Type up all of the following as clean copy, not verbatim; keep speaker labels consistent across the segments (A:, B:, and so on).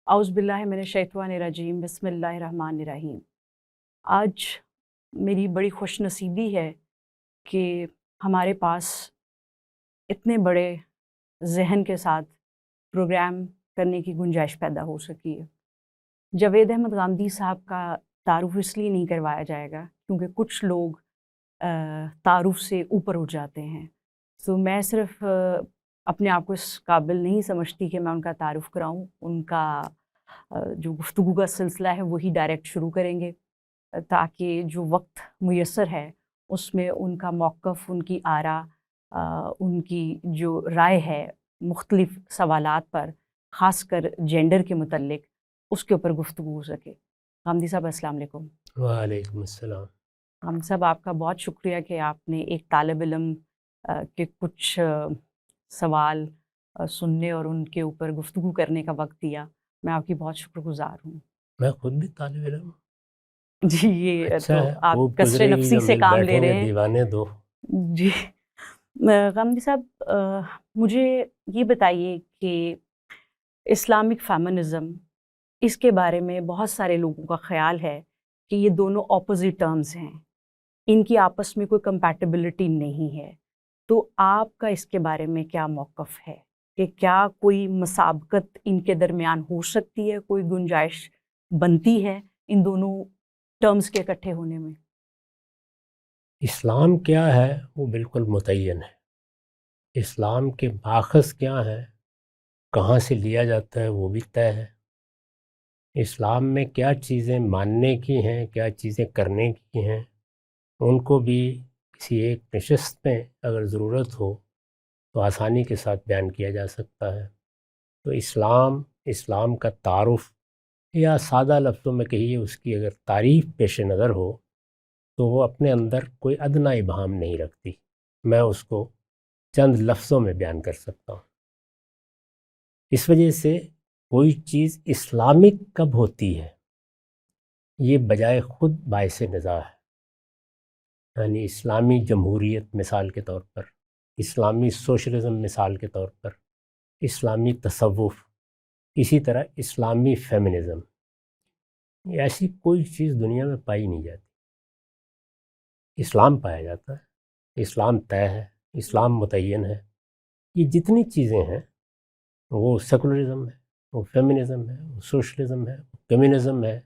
A: اعوذ باللہ من الشیطان الرجیم، بسم اللہ الرحمن الرحیم۔ آج میری بڑی خوش نصیبی ہے کہ ہمارے پاس اتنے بڑے ذہن کے ساتھ پروگرام کرنے کی گنجائش پیدا ہو سکی ہے۔ جاوید احمد غامدی صاحب کا تعارف اس لیے نہیں کروایا جائے گا کیونکہ کچھ لوگ تعارف سے اوپر اٹھ جاتے ہیں، تو میں صرف اپنے آپ کو اس قابل نہیں سمجھتی کہ میں ان کا تعارف کراؤں۔ ان کا جو گفتگو کا سلسلہ ہے وہی ڈائریکٹ شروع کریں گے تاکہ جو وقت میسر ہے اس میں ان کا موقف، ان کی آراء، ان کی جو رائے ہے مختلف سوالات پر، خاص کر جینڈر کے متعلق، اس کے اوپر گفتگو ہو سکے۔ غامدی صاحب السلام علیکم۔
B: وعلیکم السلام۔
A: غامدی صاحب آپ کا بہت شکریہ کہ آپ نے ایک طالب علم کے کچھ سوال سننے اور ان کے اوپر گفتگو کرنے کا وقت دیا۔ میں آپ کی بہت شکر گزار ہوں۔
B: میں خود بھی طالب علم ہوں۔
A: جی، یہ
B: اچھا
A: تو
B: ہے،
A: آپ
B: خوب
A: کثر
B: گزرے گی
A: نفسی
B: جو
A: سے
B: مل
A: کام لے
B: بیٹھیں
A: رہے
B: گے
A: ہیں۔
B: دیوانے دو۔
A: جی، غامدی صاحب مجھے یہ بتائیے کہ اسلامک فیمنزم، اس کے بارے میں بہت سارے لوگوں کا خیال ہے کہ یہ دونوں اپوزٹ ٹرمز ہیں، ان کی آپس میں کوئی کمپیٹیبلٹی نہیں ہے، تو آپ کا اس کے بارے میں کیا موقف ہے کہ کیا کوئی مسابقت ان کے درمیان ہو سکتی ہے، کوئی گنجائش بنتی ہے ان دونوں ٹرمز کے اکٹھے ہونے میں؟
B: اسلام کیا ہے وہ بالکل متعین ہے، اسلام کے ماخذ کیا ہے، کہاں سے لیا جاتا ہے وہ بھی طے ہے۔ اسلام میں کیا چیزیں ماننے کی ہیں، کیا چیزیں کرنے کی ہیں، ان کو بھی کسی ایک نشست میں اگر ضرورت ہو تو آسانی کے ساتھ بیان کیا جا سکتا ہے۔ تو اسلام کا تعارف، یا سادہ لفظوں میں کہیے اس کی اگر تعریف پیش نظر ہو تو وہ اپنے اندر کوئی ادنیٰ ابہام نہیں رکھتی۔ میں اس کو چند لفظوں میں بیان کر سکتا ہوں۔ اس وجہ سے کوئی چیز اسلامک کب ہوتی ہے، یہ بجائے خود باعث نزاع ہے۔ یعنی اسلامی جمہوریت مثال کے طور پر، اسلامی سوشلزم مثال کے طور پر، اسلامی تصوف، اسی طرح اسلامی فیمنزم، ایسی کوئی چیز دنیا میں پائی نہیں جاتی۔ اسلام پایا جاتا ہے، اسلام طے ہے، اسلام متعین ہے۔ یہ جتنی چیزیں ہیں وہ سیکولرزم ہے، وہ فیمنزم ہے، وہ سوشلزم ہے، وہ کمیونزم ہے،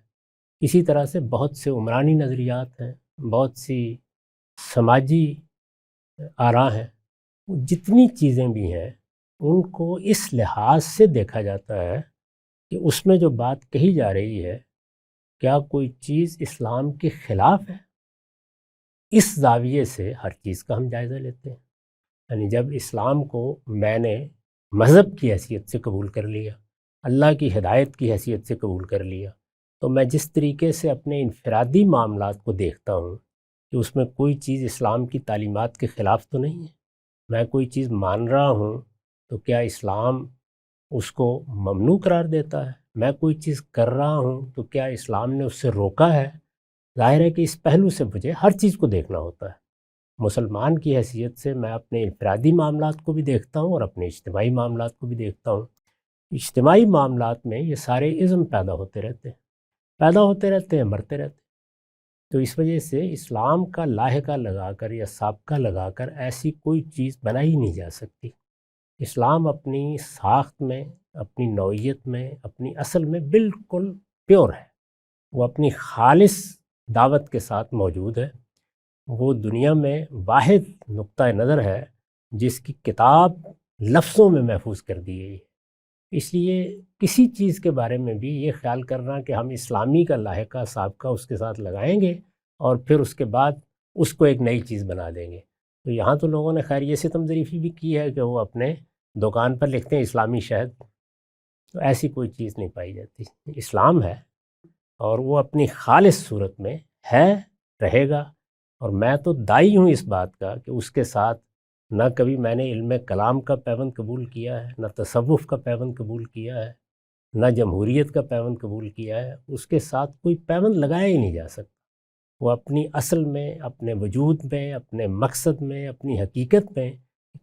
B: اسی طرح سے بہت سے عمرانی نظریات ہیں، بہت سی سماجی آراء ہیں۔ وہ جتنی چیزیں بھی ہیں ان کو اس لحاظ سے دیکھا جاتا ہے کہ اس میں جو بات کہی جا رہی ہے کیا کوئی چیز اسلام کے خلاف ہے۔ اس زاویے سے ہر چیز کا ہم جائزہ لیتے ہیں۔ یعنی جب اسلام کو میں نے مذہب کی حیثیت سے قبول کر لیا، اللہ کی ہدایت کی حیثیت سے قبول کر لیا، تو میں جس طریقے سے اپنے انفرادی معاملات کو دیکھتا ہوں کہ اس میں کوئی چیز اسلام کی تعلیمات کے خلاف تو نہیں ہے۔ میں کوئی چیز مان رہا ہوں تو کیا اسلام اس کو ممنوع قرار دیتا ہے؟ میں کوئی چیز کر رہا ہوں تو کیا اسلام نے اس سے روکا ہے؟ ظاہر ہے کہ اس پہلو سے مجھے ہر چیز کو دیکھنا ہوتا ہے۔ مسلمان کی حیثیت سے میں اپنے انفرادی معاملات کو بھی دیکھتا ہوں اور اپنے اجتماعی معاملات کو بھی دیکھتا ہوں۔ اجتماعی معاملات میں یہ سارے ازم پیدا ہوتے رہتے ہیں، مرتے رہتے ہیں۔ تو اس وجہ سے اسلام کا لاحقہ لگا کر یا سابقہ لگا کر ایسی کوئی چیز بنائی نہیں جا سکتی۔ اسلام اپنی ساخت میں، اپنی نوعیت میں، اپنی اصل میں بالکل پیور ہے۔ وہ اپنی خالص دعوت کے ساتھ موجود ہے۔ وہ دنیا میں واحد نقطہ نظر ہے جس کی کتاب لفظوں میں محفوظ کر دی گئی ہے۔ اس لیے کسی چیز کے بارے میں بھی یہ خیال کرنا کہ ہم اسلامی کا لاحقہ سابقہ اس کے ساتھ لگائیں گے اور پھر اس کے بعد اس کو ایک نئی چیز بنا دیں گے، تو یہاں تو لوگوں نے خیر یہ ستم ظریفی بھی کی ہے کہ وہ اپنے دکان پر لکھتے ہیں اسلامی شہد، تو ایسی کوئی چیز نہیں پائی جاتی۔ اسلام ہے اور وہ اپنی خالص صورت میں ہے، رہے گا۔ اور میں تو داعی ہوں اس بات کا کہ اس کے ساتھ نہ کبھی میں نے علم کلام کا پیوند قبول کیا ہے، نہ تصوف کا پیوند قبول کیا ہے، نہ جمہوریت کا پیوند قبول کیا ہے۔ اس کے ساتھ کوئی پیوند لگایا ہی نہیں جا سکتا۔ وہ اپنی اصل میں، اپنے وجود میں، اپنے مقصد میں، اپنی حقیقت میں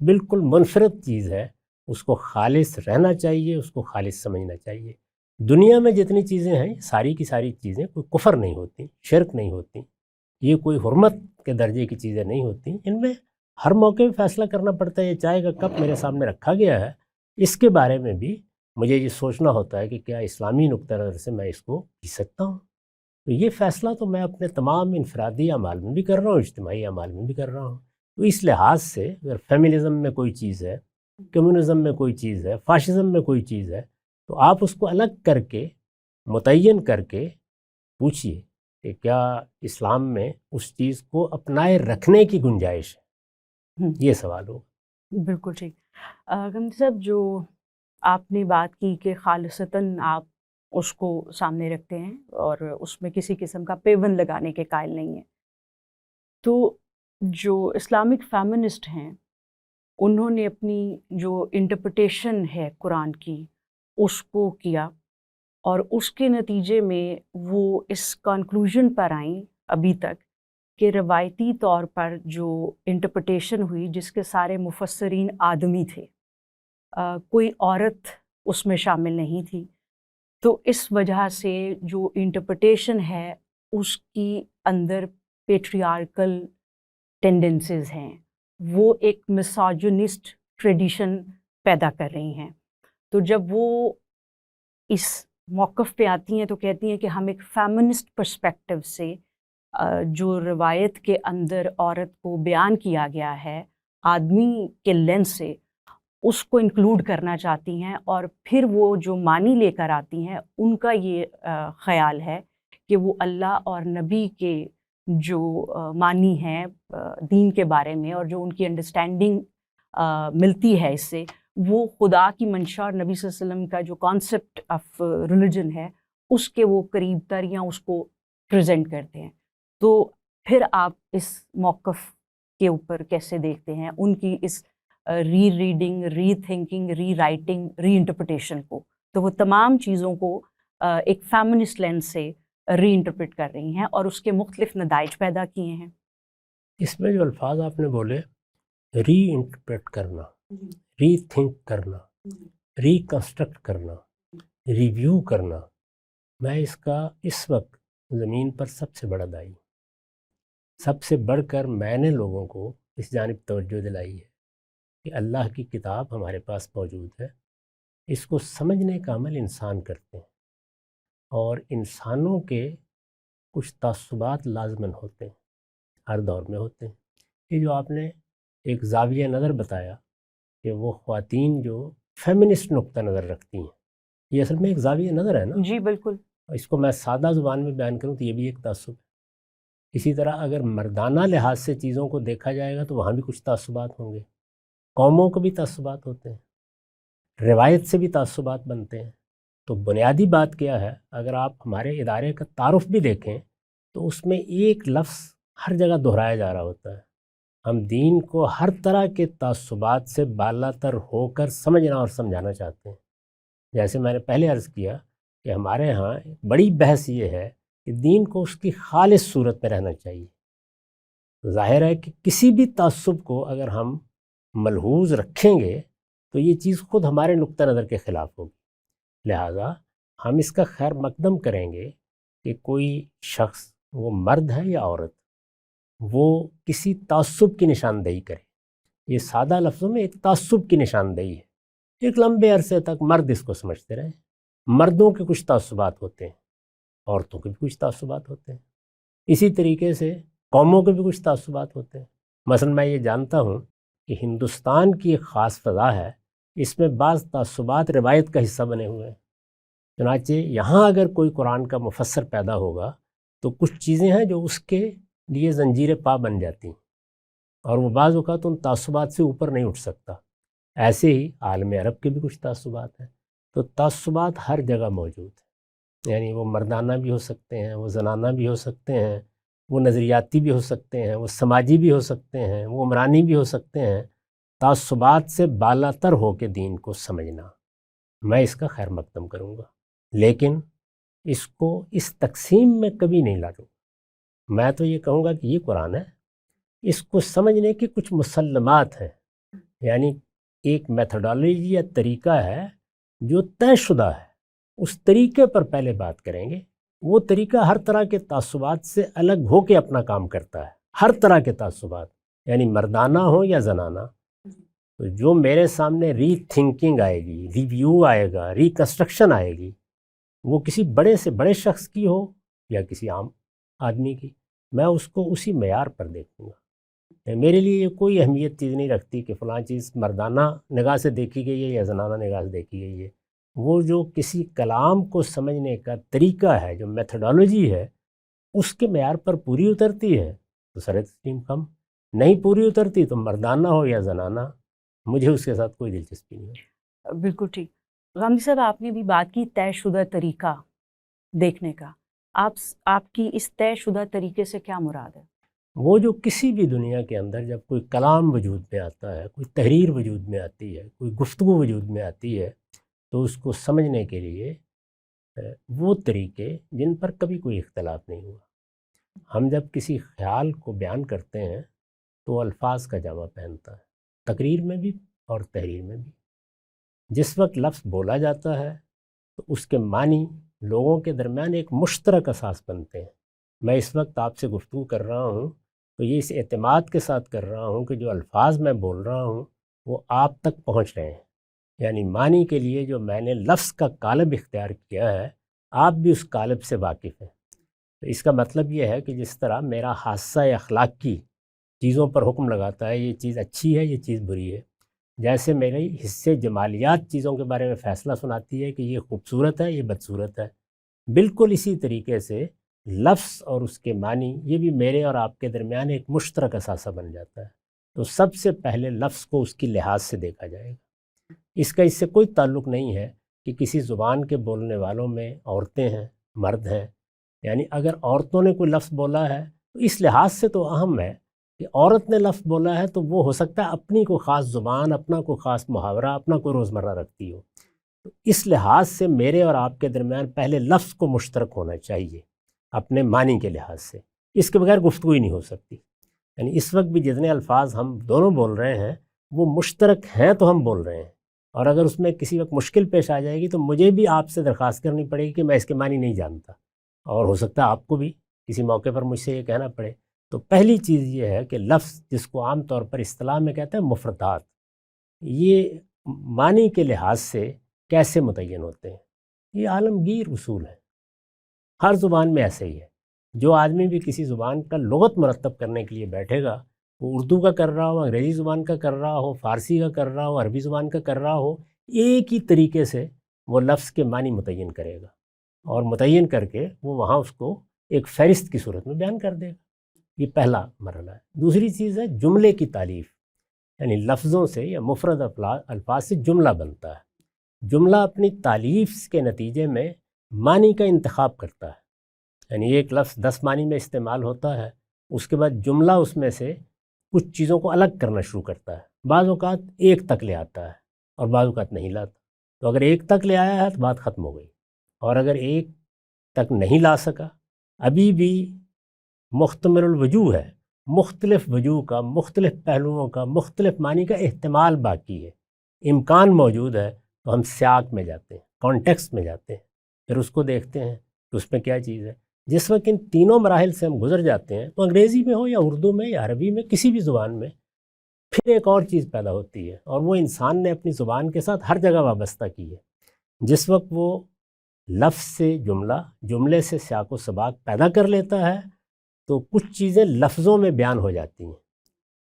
B: بالکل منفرد چیز ہے۔ اس کو خالص رہنا چاہیے، اس کو خالص سمجھنا چاہیے۔ دنیا میں جتنی چیزیں ہیں ساری کی ساری چیزیں کوئی کفر نہیں ہوتی، شرک نہیں ہوتی، یہ کوئی حرمت کے درجے کی چیزیں نہیں ہوتی. ان میں ہر موقع پہ فیصلہ کرنا پڑتا ہے. یہ چائے کا کپ میرے سامنے رکھا گیا ہے، اس کے بارے میں بھی مجھے یہ سوچنا ہوتا ہے کہ کیا اسلامی نقطہ نظر سے میں اس کو پی سکتا ہوں. تو یہ فیصلہ تو میں اپنے تمام انفرادی اعمال میں بھی کر رہا ہوں، اجتماعی اعمال میں بھی کر رہا ہوں. تو اس لحاظ سے اگر فیمنزم میں کوئی چیز ہے، کمیونزم میں کوئی چیز ہے، فاشزم میں کوئی چیز ہے، تو آپ اس کو الگ کر کے متعین کر کے پوچھیے کہ کیا اسلام میں اس چیز کو اپنائے رکھنے کی گنجائش ہے. یہ سوال ہوگا.
A: بالکل ٹھیک. غمدی صاحب، جو آپ نے بات کی کہ خالصتاً آپ اس کو سامنے رکھتے ہیں اور اس میں کسی قسم کا پیون لگانے کے قائل نہیں ہیں، تو جو اسلامک فیمنسٹ ہیں انہوں نے اپنی جو انٹرپریٹیشن ہے قرآن کی اس کو کیا، اور اس کے نتیجے میں وہ اس کنکلوژن پر آئیں ابھی تک کہ روایتی طور پر جو انٹرپریٹیشن ہوئی جس کے سارے مفسرین آدمی تھے، کوئی عورت اس میں شامل نہیں تھی، تو اس وجہ سے جو انٹرپریٹیشن ہے اس کی اندر پیٹریارکل ٹینڈنسیز ہیں، وہ ایک مساجنسٹ ٹریڈیشن پیدا کر رہی ہیں. تو جب وہ اس موقف پہ آتی ہیں تو کہتی ہیں کہ ہم ایک فیمنسٹ پرسپیکٹو سے جو روایت کے اندر عورت کو بیان کیا گیا ہے آدمی کے لینس سے، اس کو انکلوڈ کرنا چاہتی ہیں، اور پھر وہ جو معنی لے کر آتی ہیں ان کا یہ خیال ہے کہ وہ اللہ اور نبی کے جو معنی ہیں دین کے بارے میں اور جو ان کی انڈرسٹینڈنگ ملتی ہے اس سے، وہ خدا کی منشا اور نبی صلی اللہ علیہ وسلم کا جو کانسیپٹ آف ریلیجن ہے اس کے وہ قریب تر یا اس کو پریزنٹ کرتے ہیں. تو پھر آپ اس موقف کے اوپر کیسے دیکھتے ہیں ان کی اس ری ریڈنگ، ری تھنکنگ، ری رائٹنگ، ری انٹرپریٹیشن کو؟ تو وہ تمام چیزوں کو ایک فیمنسٹ لینس سے ری انٹرپریٹ کر رہی ہیں اور اس کے مختلف نتائج پیدا کیے ہیں.
B: اس میں جو الفاظ آپ نے بولے، ری انٹرپریٹ کرنا، ری تھنک کرنا، ری کنسٹرکٹ کرنا، ریویو کرنا، میں اس کا اس وقت زمین پر سب سے بڑا دائی. سب سے بڑھ کر میں نے لوگوں کو اس جانب توجہ دلائی ہے کہ اللہ کی کتاب ہمارے پاس موجود ہے، اس کو سمجھنے کا عمل انسان کرتے ہیں، اور انسانوں کے کچھ تعصبات لازماً ہوتے ہیں، ہر دور میں ہوتے ہیں. یہ جو آپ نے ایک زاویہ نظر بتایا کہ وہ خواتین جو فیمنسٹ نقطہ نظر رکھتی ہیں، یہ اصل میں ایک زاویہ نظر ہے نا.
A: جی بالکل.
B: اس کو میں سادہ زبان میں بیان کروں تو یہ بھی ایک تعصب ہے. اسی طرح اگر مردانہ لحاظ سے چیزوں کو دیکھا جائے گا تو وہاں بھی کچھ تعصبات ہوں گے. قوموں کو بھی تعصبات ہوتے ہیں، روایت سے بھی تعصبات بنتے ہیں. تو بنیادی بات کیا ہے، اگر آپ ہمارے ادارے کا تعارف بھی دیکھیں تو اس میں ایک لفظ ہر جگہ دہرایا جا رہا ہوتا ہے. ہم دین کو ہر طرح کے تعصبات سے بالا تر ہو کر سمجھنا اور سمجھانا چاہتے ہیں. جیسے میں نے پہلے عرض کیا کہ ہمارے ہاں بڑی بحث یہ ہے کہ دین کو اس کی خالص صورت میں رہنا چاہیے. ظاہر ہے کہ کسی بھی تعصب کو اگر ہم ملحوظ رکھیں گے تو یہ چیز خود ہمارے نقطہ نظر کے خلاف ہوگی. لہٰذا ہم اس کا خیر مقدم کریں گے کہ کوئی شخص، وہ مرد ہے یا عورت، وہ کسی تعصب کی نشاندہی کرے. یہ سادہ لفظوں میں ایک تعصب کی نشاندہی ہے. ایک لمبے عرصے تک مرد اس کو سمجھتے رہے. مردوں کے کچھ تعصبات ہوتے ہیں، عورتوں کے بھی کچھ تعصبات ہوتے ہیں. اسی طریقے سے قوموں کے بھی کچھ تعصبات ہوتے ہیں. مثلا میں یہ جانتا ہوں کہ ہندوستان کی ایک خاص فضا ہے، اس میں بعض تعصبات روایت کا حصہ بنے ہوئے ہیں. چنانچہ یہاں اگر کوئی قرآن کا مفسر پیدا ہوگا تو کچھ چیزیں ہیں جو اس کے لیے زنجیر پا بن جاتی ہیں، اور وہ بعض اوقات ان تعصبات سے اوپر نہیں اٹھ سکتا. ایسے ہی عالم عرب کے بھی کچھ تعصبات ہیں. تو تعصبات ہر جگہ موجود ہیں، یعنی وہ مردانہ بھی ہو سکتے ہیں، وہ زنانہ بھی ہو سکتے ہیں، وہ نظریاتی بھی ہو سکتے ہیں، وہ سماجی بھی ہو سکتے ہیں، وہ عمرانی بھی ہو سکتے ہیں. تعصبات سے بالا تر ہو کے دین کو سمجھنا، میں اس کا خیر مقدم کروں گا، لیکن اس کو اس تقسیم میں کبھی نہیں لاؤں. میں تو یہ کہوں گا کہ یہ قرآن ہے، اس کو سمجھنے کی کچھ مسلمات ہیں، یعنی ایک میتھڈالوجی یا طریقہ ہے جو طے شدہ ہے. اس طریقے پر پہلے بات کریں گے. وہ طریقہ ہر طرح کے تعصبات سے الگ ہو کے اپنا کام کرتا ہے. ہر طرح کے تعصبات، یعنی مردانہ ہو یا زنانہ. تو جو میرے سامنے ری تھنکنگ آئے گی، ریویو آئے گا، ریکنسٹرکشن آئے گی، وہ کسی بڑے سے بڑے شخص کی ہو یا کسی عام آدمی کی، میں اس کو اسی معیار پر دیکھوں گا. میرے لیے یہ کوئی اہمیت چیز نہیں رکھتی کہ فلاں چیز مردانہ نگاہ سے دیکھی گئی ہے یا زنانہ نگاہ سے دیکھی گئی ہے. وہ جو کسی کلام کو سمجھنے کا طریقہ ہے، جو میتھڈالوجی ہے، اس کے معیار پر پوری اترتی ہے تو سر تسلیم کم، نہیں پوری اترتی تو مردانہ ہو یا زنانہ، مجھے اس کے ساتھ کوئی دلچسپی نہیں ہے.
A: بالکل ٹھیک. غامدی صاحب، آپ نے بھی بات کی طے شدہ طریقہ دیکھنے کا. آپ کی اس طے شدہ طریقے سے کیا مراد ہے؟
B: وہ جو کسی بھی دنیا کے اندر جب کوئی کلام وجود میں آتا ہے، کوئی تحریر وجود میں آتی ہے، کوئی گفتگو وجود میں آتی ہے، تو اس کو سمجھنے کے لیے وہ طریقے جن پر کبھی کوئی اختلاف نہیں ہوا. ہم جب کسی خیال کو بیان کرتے ہیں تو الفاظ کا جامع پہنتا ہے، تقریر میں بھی اور تحریر میں بھی. جس وقت لفظ بولا جاتا ہے تو اس کے معنی لوگوں کے درمیان ایک مشترک اساس بنتے ہیں. میں اس وقت آپ سے گفتگو کر رہا ہوں تو یہ اس اعتماد کے ساتھ کر رہا ہوں کہ جو الفاظ میں بول رہا ہوں وہ آپ تک پہنچ رہے ہیں. یعنی معنی کے لیے جو میں نے لفظ کا قالب اختیار کیا ہے، آپ بھی اس قالب سے واقف ہیں. تو اس کا مطلب یہ ہے کہ جس طرح میرا حادثہ اخلاقی چیزوں پر حکم لگاتا ہے، یہ چیز اچھی ہے، یہ چیز بری ہے، جیسے میری حصے جمالیات چیزوں کے بارے میں فیصلہ سناتی ہے کہ یہ خوبصورت ہے، یہ بدصورت ہے، بالکل اسی طریقے سے لفظ اور اس کے معنی یہ بھی میرے اور آپ کے درمیان ایک مشترک اثاثہ بن جاتا ہے. تو سب سے پہلے لفظ کو اس کی لحاظ سے دیکھا جائے گا. اس سے کوئی تعلق نہیں ہے کہ کسی زبان کے بولنے والوں میں عورتیں ہیں، مرد ہیں. یعنی اگر عورتوں نے کوئی لفظ بولا ہے تو اس لحاظ سے تو اہم ہے کہ عورت نے لفظ بولا ہے تو وہ ہو سکتا ہے اپنی کوئی خاص زبان، اپنا کوئی خاص محاورہ، اپنا کوئی روزمرہ رکھتی ہو. تو اس لحاظ سے میرے اور آپ کے درمیان پہلے لفظ کو مشترک ہونا چاہیے اپنے معنی کے لحاظ سے. اس کے بغیر گفتگو ہی نہیں ہو سکتی. یعنی اس وقت بھی جتنے الفاظ ہم دونوں بول رہے ہیں وہ مشترک ہیں تو ہم بول رہے ہیں، اور اگر اس میں کسی وقت مشکل پیش آ جائے گی تو مجھے بھی آپ سے درخواست کرنی پڑے گی کہ میں اس کے معنی نہیں جانتا، اور ہو سکتا ہے آپ کو بھی کسی موقع پر مجھ سے یہ کہنا پڑے. تو پہلی چیز یہ ہے کہ لفظ، جس کو عام طور پر اصطلاح میں کہتے ہیں مفردات، یہ معنی کے لحاظ سے کیسے متعین ہوتے ہیں. یہ عالمگیر اصول ہے، ہر زبان میں ایسے ہی ہے. جو آدمی بھی کسی زبان کا لغت مرتب کرنے کے لیے بیٹھے گا، وہ اردو کا کر رہا ہو، انگریزی زبان کا کر رہا ہو، فارسی کا کر رہا ہو، عربی زبان کا کر رہا ہو، ایک ہی طریقے سے وہ لفظ کے معنی متعین کرے گا، اور متعین کر کے وہ وہاں اس کو ایک فہرست کی صورت میں بیان کر دے گا. یہ پہلا مرحلہ ہے. دوسری چیز ہے جملے کی تعلیف، یعنی لفظوں سے یا مفرد الفاظ سے جملہ بنتا ہے. جملہ اپنی تعلیف کے نتیجے میں معنی کا انتخاب کرتا ہے. یعنی ایک لفظ 10 معنی میں استعمال ہوتا ہے، اس کے بعد جملہ اس میں سے کچھ چیزوں کو الگ کرنا شروع کرتا ہے. بعض اوقات ایک تک لے آتا ہے اور بعض اوقات نہیں لاتا. تو اگر ایک تک لے آیا ہے تو بات ختم ہو گئی، اور اگر ایک تک نہیں لا سکا، ابھی بھی محتمل الوجوہ ہے، مختلف وجوہ کا، مختلف پہلوؤں کا، مختلف معنی کا احتمال باقی ہے، امکان موجود ہے، تو ہم سیاق میں جاتے ہیں، کانٹیکسٹ میں جاتے ہیں، پھر اس کو دیکھتے ہیں کہ اس میں کیا چیز ہے. جس وقت ان تینوں مراحل سے ہم گزر جاتے ہیں تو انگریزی میں ہو یا اردو میں یا عربی میں، کسی بھی زبان میں، پھر ایک اور چیز پیدا ہوتی ہے، اور وہ انسان نے اپنی زبان کے ساتھ ہر جگہ وابستہ کی ہے. جس وقت وہ لفظ سے جملہ، جملے سے سیاق و سباق پیدا کر لیتا ہے تو کچھ چیزیں لفظوں میں بیان ہو جاتی ہیں،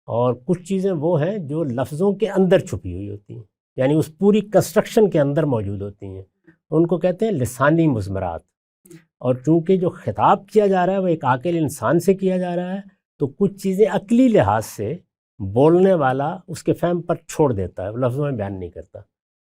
B: اور کچھ چیزیں وہ ہیں جو لفظوں کے اندر چھپی ہوئی ہوتی ہیں، یعنی اس پوری کنسٹرکشن کے اندر موجود ہوتی ہیں. ان کو کہتے ہیں لسانی مضمرات. اور چونکہ جو خطاب کیا جا رہا ہے وہ ایک عاقل انسان سے کیا جا رہا ہے، تو کچھ چیزیں عقلی لحاظ سے بولنے والا اس کے فہم پر چھوڑ دیتا ہے، لفظوں میں بیان نہیں کرتا.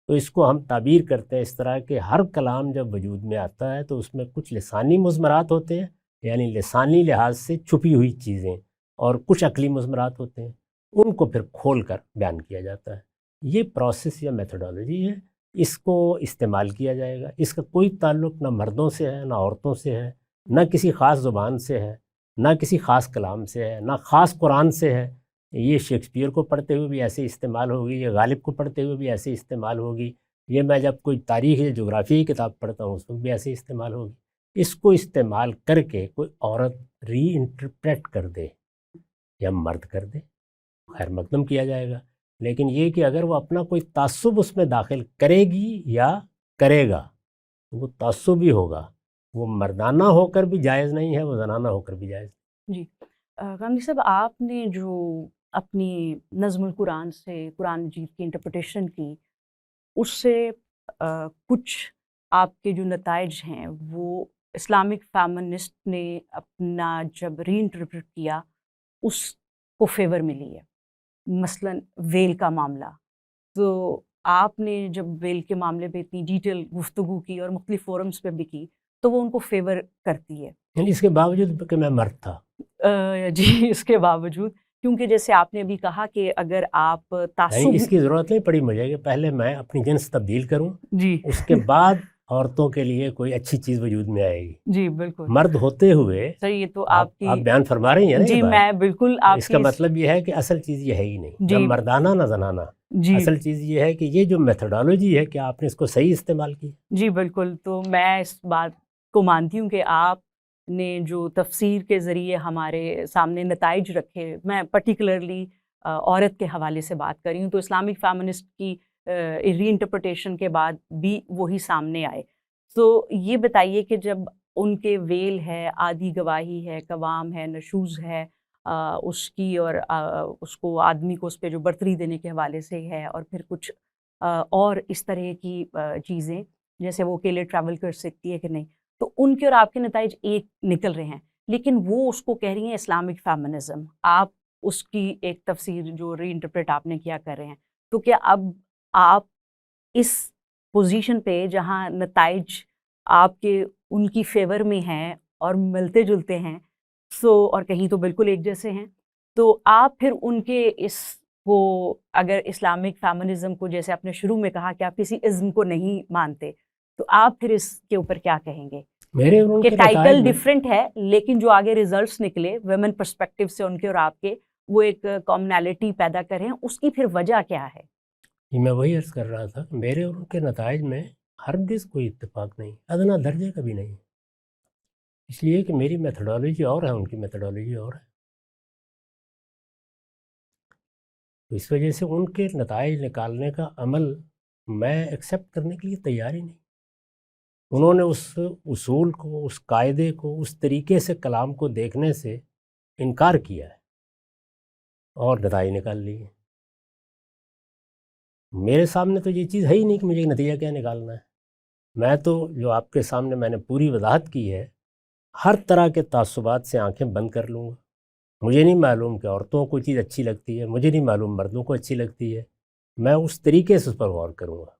B: تو اس کو ہم تعبیر کرتے ہیں اس طرح کہ ہر کلام جب وجود میں آتا ہے تو اس میں کچھ لسانی مضمرات ہوتے ہیں، یعنی لسانی لحاظ سے چھپی ہوئی چیزیں، اور کچھ عقلی مضمرات ہوتے ہیں، ان کو پھر کھول کر بیان کیا جاتا ہے. یہ پروسیس یا میتھڈالوجی ہے، اس کو استعمال کیا جائے گا. اس کا کوئی تعلق نہ مردوں سے ہے، نہ عورتوں سے ہے، نہ کسی خاص زبان سے ہے، نہ کسی خاص کلام سے ہے، نہ خاص قرآن سے ہے. یہ شیکسپیئر کو پڑھتے ہوئے بھی ایسے استعمال ہوگی، یا غالب کو پڑھتے ہوئے بھی ایسے استعمال ہوگی، یہ میں جب کوئی تاریخ یا جغرافی کی کتاب پڑھتا ہوں اس وقت بھی ایسے ہی استعمال ہوگی. اس کو استعمال کر کے کوئی عورت ری انٹرپریٹ کر دے یا مرد کر دے خیر مقدم کیا جائے گا، لیکن یہ کہ اگر وہ اپنا کوئی تعصب اس میں داخل کرے گی یا کرے گا تو وہ تعصب ہی ہوگا، وہ مردانہ ہو کر بھی جائز نہیں ہے، وہ زنانہ ہو کر بھی جائز.
A: جی کاملی صاحب، آپ نے جو اپنی نظم القرآن سے قرآن مجید کی انٹرپریٹیشن کی، اس سے کچھ آپ کے جو نتائج ہیں وہ اسلامک فیمنسٹ نے اپنا جب ری انٹرپریٹ کیا اس کو فیور ملی ہے. مثلا ویل کا معاملہ، تو آپ نے جب ویل کے معاملے پہ اتنی ڈیٹیل گفتگو کی اور مختلف فورمز پہ بھی کی تو وہ ان کو فیور کرتی ہے.
B: یعنی اس کے باوجود کہ میں مرد تھا.
A: جی اس کے باوجود، کیونکہ جیسے آپ نے ابھی کہا کہ اگر آپ تعصب،
B: اس کی ضرورت نہیں پڑی مجھے کہ پہلے میں اپنی جنس تبدیل کروں،
A: جی
B: اس کے بعد عورتوں کے لیے کوئی اچھی چیز وجود میں آئے گی.
A: جی بالکل
B: مرد ہوتے ہوئے
A: صحیح. یہ تو
B: آپ
A: کی
B: بیان فرما رہی ہیں نا
A: جی
B: یہ بات.
A: میں بالکل آپ
B: اس کا مطلب یہ ہے کہ اصل چیز یہ ہے ہی نہیں،
A: جی
B: نہ مردانہ نہ زنانہ.
A: جی
B: اصل چیز یہ ہے کہ یہ جو میتھڈالوجی ہے کہ آپ نے اس کو صحیح استعمال کی.
A: جی بالکل. تو میں اس بات کو مانتی ہوں کہ آپ نے جو تفسیر کے ذریعے ہمارے سامنے نتائج رکھے، میں پرٹیکولرلی عورت کے حوالے سے بات کر رہی ہوں، تو اسلامک فیمنسٹ کی ری انٹرپریٹیشن کے بعد بھی وہی سامنے آئے. تو یہ بتائیے کہ جب ان کے ویل ہے، آدھی گواہی ہے، قوام ہے، نشوز ہے اس کی، اور اس کو آدمی کو اس پہ جو برتری دینے کے حوالے سے ہے، اور پھر کچھ اور اس طرح کی چیزیں جیسے وہ اکیلے ٹریول کر سکتی ہے کہ نہیں، تو ان کے اور آپ کے نتائج ایک نکل رہے ہیں، لیکن وہ اس کو کہہ رہی ہیں اسلامک فیمنزم، آپ اس کی ایک تفسیر جو ری انٹرپریٹ آپ نے کیا کر رہے ہیں. تو کیا اب آپ اس پوزیشن پہ جہاں نتائج آپ کے ان کی فیور میں ہیں اور ملتے جلتے ہیں، اور کہیں تو بالکل ایک جیسے ہیں، تو آپ پھر ان کے اس کو، اگر اسلامک فیمنزم کو جیسے آپ نے شروع میں کہا کہ آپ کسی ازم کو نہیں مانتے، تو آپ پھر اس کے اوپر کیا کہیں گے؟
B: میرے ان
A: کہ
B: کے
A: ٹائٹل
B: نتائج
A: ڈیفرنٹ ہے لیکن جو آگے ریزلٹس نکلے ویمن پرسپیکٹیو سے ان کے اور آپ کے، وہ ایک کامنالٹی پیدا کریں، اس کی پھر وجہ کیا ہے؟
B: میں وہی عرض کر رہا تھا کہ میرے اور ان کے نتائج میں ہرگز کوئی اتفاق نہیں، ادنا درجے کا بھی نہیں، اس لیے کہ میری میتھڈالوجی اور ہے، ان کی میتھڈالوجی اور ہے. تو اس وجہ سے ان کے نتائج نکالنے کا عمل میں ایکسیپٹ کرنے کے لیے تیار ہی نہیں. انہوں نے اس اصول کو، اس قاعدے کو، اس طریقے سے کلام کو دیکھنے سے انکار کیا ہے اور نتائج نکال لیے. میرے سامنے تو یہ چیز ہے ہی نہیں کہ مجھے نتیجہ کیا نکالنا ہے. میں تو جو آپ کے سامنے میں نے پوری وضاحت کی ہے، ہر طرح کے تعصبات سے آنکھیں بند کر لوں گا. مجھے نہیں معلوم کہ عورتوں کو چیز اچھی لگتی ہے، مجھے نہیں معلوم مردوں کو اچھی لگتی ہے، میں اس طریقے سے اس پر غور کروں گا.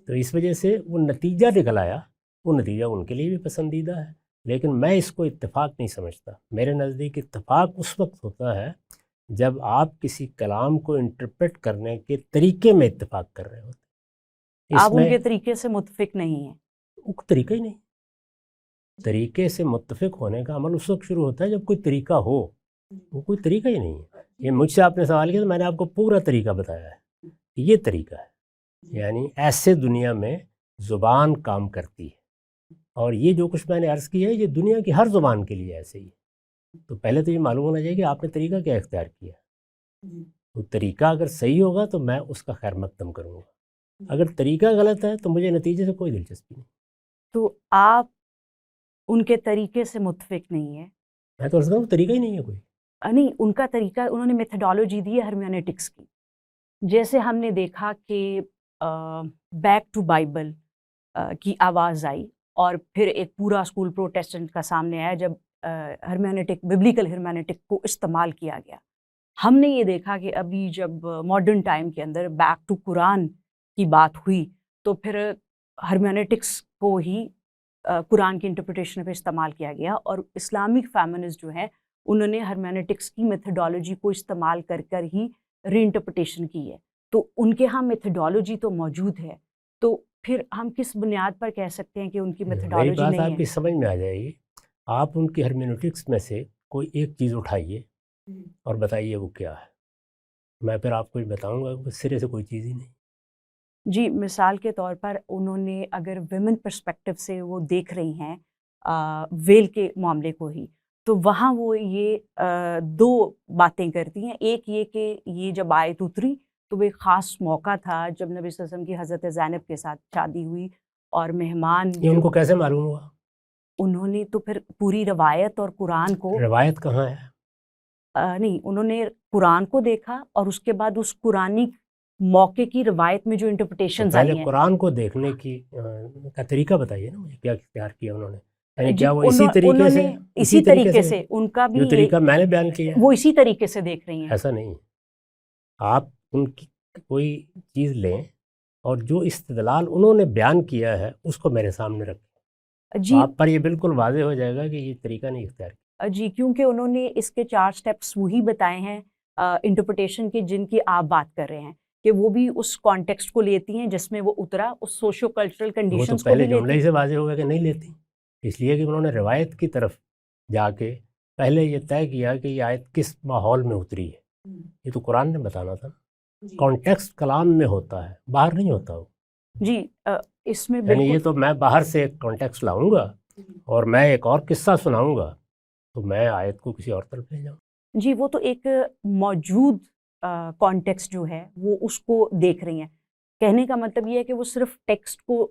B: تو اس وجہ سے وہ نتیجہ نکل آیا، وہ نتیجہ ان کے لیے بھی پسندیدہ ہے، لیکن میں اس کو اتفاق نہیں سمجھتا. میرے نزدیک اتفاق اس وقت ہوتا ہے جب آپ کسی کلام کو انٹرپریٹ کرنے کے طریقے میں اتفاق کر رہے ہوتے.
A: آپ ان کے طریقے سے متفق نہیں ہیں؟
B: وہ طریقہ ہی نہیں. طریقے سے متفق ہونے کا عمل اس وقت شروع ہوتا ہے جب کوئی طریقہ ہو. وہ کوئی طریقہ ہی نہیں ہے. یہ مجھ سے آپ نے سوال کیا تو میں نے آپ کو پورا طریقہ بتایا ہے. یہ طریقہ ہے، یعنی ایسے دنیا میں زبان کام کرتی ہے، اور یہ جو کچھ میں نے عرض کیا ہے یہ دنیا کی ہر زبان کے لیے ایسے ہی ہے. تو پہلے تو یہ معلوم ہونا چاہیے کہ آپ نے طریقہ کیا اختیار کیا. تو طریقہ اگر صحیح ہوگا تو میں اس کا خیر مقدم کروں گا، اگر طریقہ غلط ہے تو مجھے نتیجے سے کوئی دلچسپی نہیں.
A: تو آپ ان کے طریقے سے متفق نہیں ہیں؟
B: میں تو عرض کروں طریقہ ہی نہیں ہے کوئی.
A: نہیں، ان کا طریقہ، انہوں نے میتھڈالوجی دی ہے ہرمیونیٹکس کی. جیسے ہم نے دیکھا کہ بیک ٹو بائبل کی آواز آئی اور پھر ایک پورا اسکول پروٹیسٹنٹ کا سامنے آیا جب ہرمیونیٹک، ببلیکل ہرمیونیٹک کو استعمال کیا گیا. ہم نے یہ دیکھا کہ ابھی جب ماڈرن ٹائم کے اندر بیک ٹو قرآن کی بات ہوئی تو پھر ہرمیونیٹکس کو ہی قرآن کی انٹرپریٹیشن پہ استعمال کیا گیا، اور اسلامک فیمنسٹ جو ہیں انہوں نے ہرمیونیٹکس کی میتھڈالوجی کو استعمال کر کر ہی ری انٹرپریٹیشن کی ہے. تو ان کے ہاں میتھڈالوجی تو موجود ہے، تو پھر ہم کس بنیاد پر کہہ سکتے ہیں کہ ان کی میتھڈالوجی نہیں ہے؟
B: میری بات آپ کی سمجھ میں آ جائے گی. آپ ان کی ہرمیونیٹکس میں سے کوئی ایک چیز اٹھائیے اور بتائیے وہ کیا ہے. میں پھر آپ کو بتاؤں گا کہ سرے سے کوئی چیز ہی نہیں.
A: جی مثال کے طور پر انہوں نے اگر ویمن پرسپیکٹو سے وہ دیکھ رہی ہیں ویل کے معاملے کو ہی، تو وہاں وہ یہ دو باتیں کرتی ہیں. ایک یہ کہ یہ جب آیت اتری تو وہ ایک خاص موقع تھا جب نبی صلی اللہ علیہ وسلم کی حضرت زینب کے ساتھ شادی ہوئی، اور مہمان
B: یہ ان کو کیسے معلوم ہوا؟
A: انہوں نے تو پھر پوری روایت اور قرآن کو
B: روایت کہاں ہے؟
A: نہیں، انہوں نے قرآن کو دیکھا اور اس کے بعد اس قرآنی موقع کی روایت میں جو
B: تو
A: انٹرپریٹیشنز
B: پہلے
A: آئی ہیں.
B: قرآن کو دیکھنے کی کا طریقہ بتائیے نا مجھے، کیا اختیار کیا انہوں نے؟ یعنی
A: جی
B: کیا وہ اسی طریقے
A: انہوں
B: سے
A: نے اسی طریقے سے ان کا بھی
B: جو طریقہ میں نے بیان کیا ہے
A: وہ اسی طریقے سے دیکھ رہی ہیں.
B: ایسا نہیں ہے. آپ ان کی کوئی چیز لیں اور جو استدلال انہوں نے بیان کیا ہے اس کو میرے سامنے رکھیں،
A: جی
B: آپ پر یہ بالکل واضح ہو جائے گا کہ یہ طریقہ نہیں اختیار کیا.
A: جی کیونکہ انہوں نے اس کے 4 سٹیپس وہی بتائے ہیں انٹرپریٹیشن کے جن کی آپ بات کر رہے ہیں، کہ وہ بھی اس کانٹیکسٹ کو لیتی ہیں جس میں وہ اترا، اس سوشو کلچرل
B: وہ تو
A: کنڈیشنز کو
B: پہلے
A: بھی
B: جملے
A: لیتی
B: ہی سے واضح ہوگا کہ نہیں لیتی، اس لیے کہ انہوں نے روایت کی طرف جا کے پہلے یہ طے کیا کہ یہ آیت کس ماحول میں اتری ہے. یہ تو قرآن نے بتانا تھا نا. کانٹیکسٹ کلام میں ہوتا ہے، باہر نہیں ہوتا وہ.
A: جی اس میں
B: یعنی یہ
A: بالکل
B: تو میں باہر سے ایک کانٹیکسٹ لاؤں گا اور میں ایک اور قصہ سناؤں گا تو میں آیت کو کسی اور طرف لے جاؤں.
A: جی وہ تو ایک موجود کانٹیکسٹ جو ہے وہ اس کو دیکھ رہی ہیں. کہنے کا مطلب یہ ہے کہ وہ صرف ٹیکسٹ کو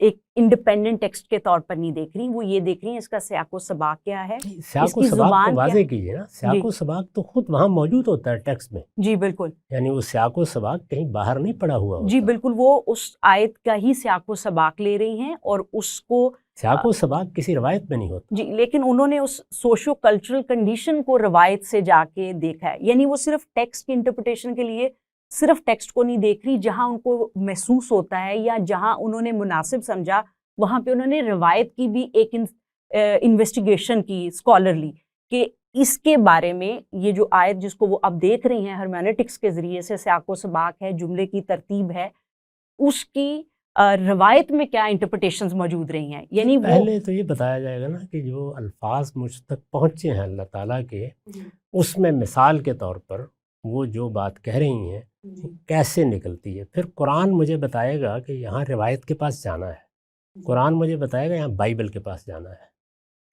A: ایک انڈیپینڈنٹ ٹیکسٹ کے طور پر نہیں دیکھ رہی، وہ یہ دیکھ رہی ہیں اس کا سیاق و سباق کیا ہے،
B: سیاق
A: اس
B: و
A: کی
B: سباق تو
A: زبان کیا
B: واضح
A: ہے.
B: کیجیے نا. سیاق و سباق تو خود وہاں موجود ہوتا ہے ٹیکسٹ میں،
A: جی بالکل.
B: یعنی وہ سیاق و سباق کہیں باہر نہیں پڑا ہوا ہوتا.
A: جی بالکل، وہ اس آیت کا ہی سیاق و سباق لے رہی ہیں اور اس کو
B: سیاق و سباق کسی روایت میں نہیں ہوتا.
A: جی لیکن انہوں نے اس سوشو کلچرل کنڈیشن کو روایت سے جا کے دیکھا ہے. یعنی وہ صرف ٹیکسٹ کی انٹرپریٹیشن کے لیے صرف ٹیکسٹ کو نہیں دیکھ رہی، جہاں ان کو محسوس ہوتا ہے یا جہاں انہوں نے مناسب سمجھا وہاں پہ انہوں نے روایت کی بھی ایک انویسٹیگیشن کی اسکالرلی، کہ اس کے بارے میں یہ جو آیت جس کو وہ اب دیکھ رہی ہیں ہرمیونیٹکس کے ذریعے سے، سیاق و سباق ہے، جملے کی ترتیب ہے، اس کی روایت میں کیا انٹرپریٹیشنز موجود رہی ہیں. یعنی وہ
B: پہلے تو یہ بتایا جائے گا نا کہ جو الفاظ مجھ تک پہنچے ہیں اللہ تعالیٰ کے، اس میں مثال کے طور پر وہ جو بات کہہ رہی ہیں وہ کیسے نکلتی ہے. پھر قرآن مجھے بتائے گا کہ یہاں روایت کے پاس جانا ہے، قرآن مجھے بتائے گا یہاں بائبل کے پاس جانا ہے،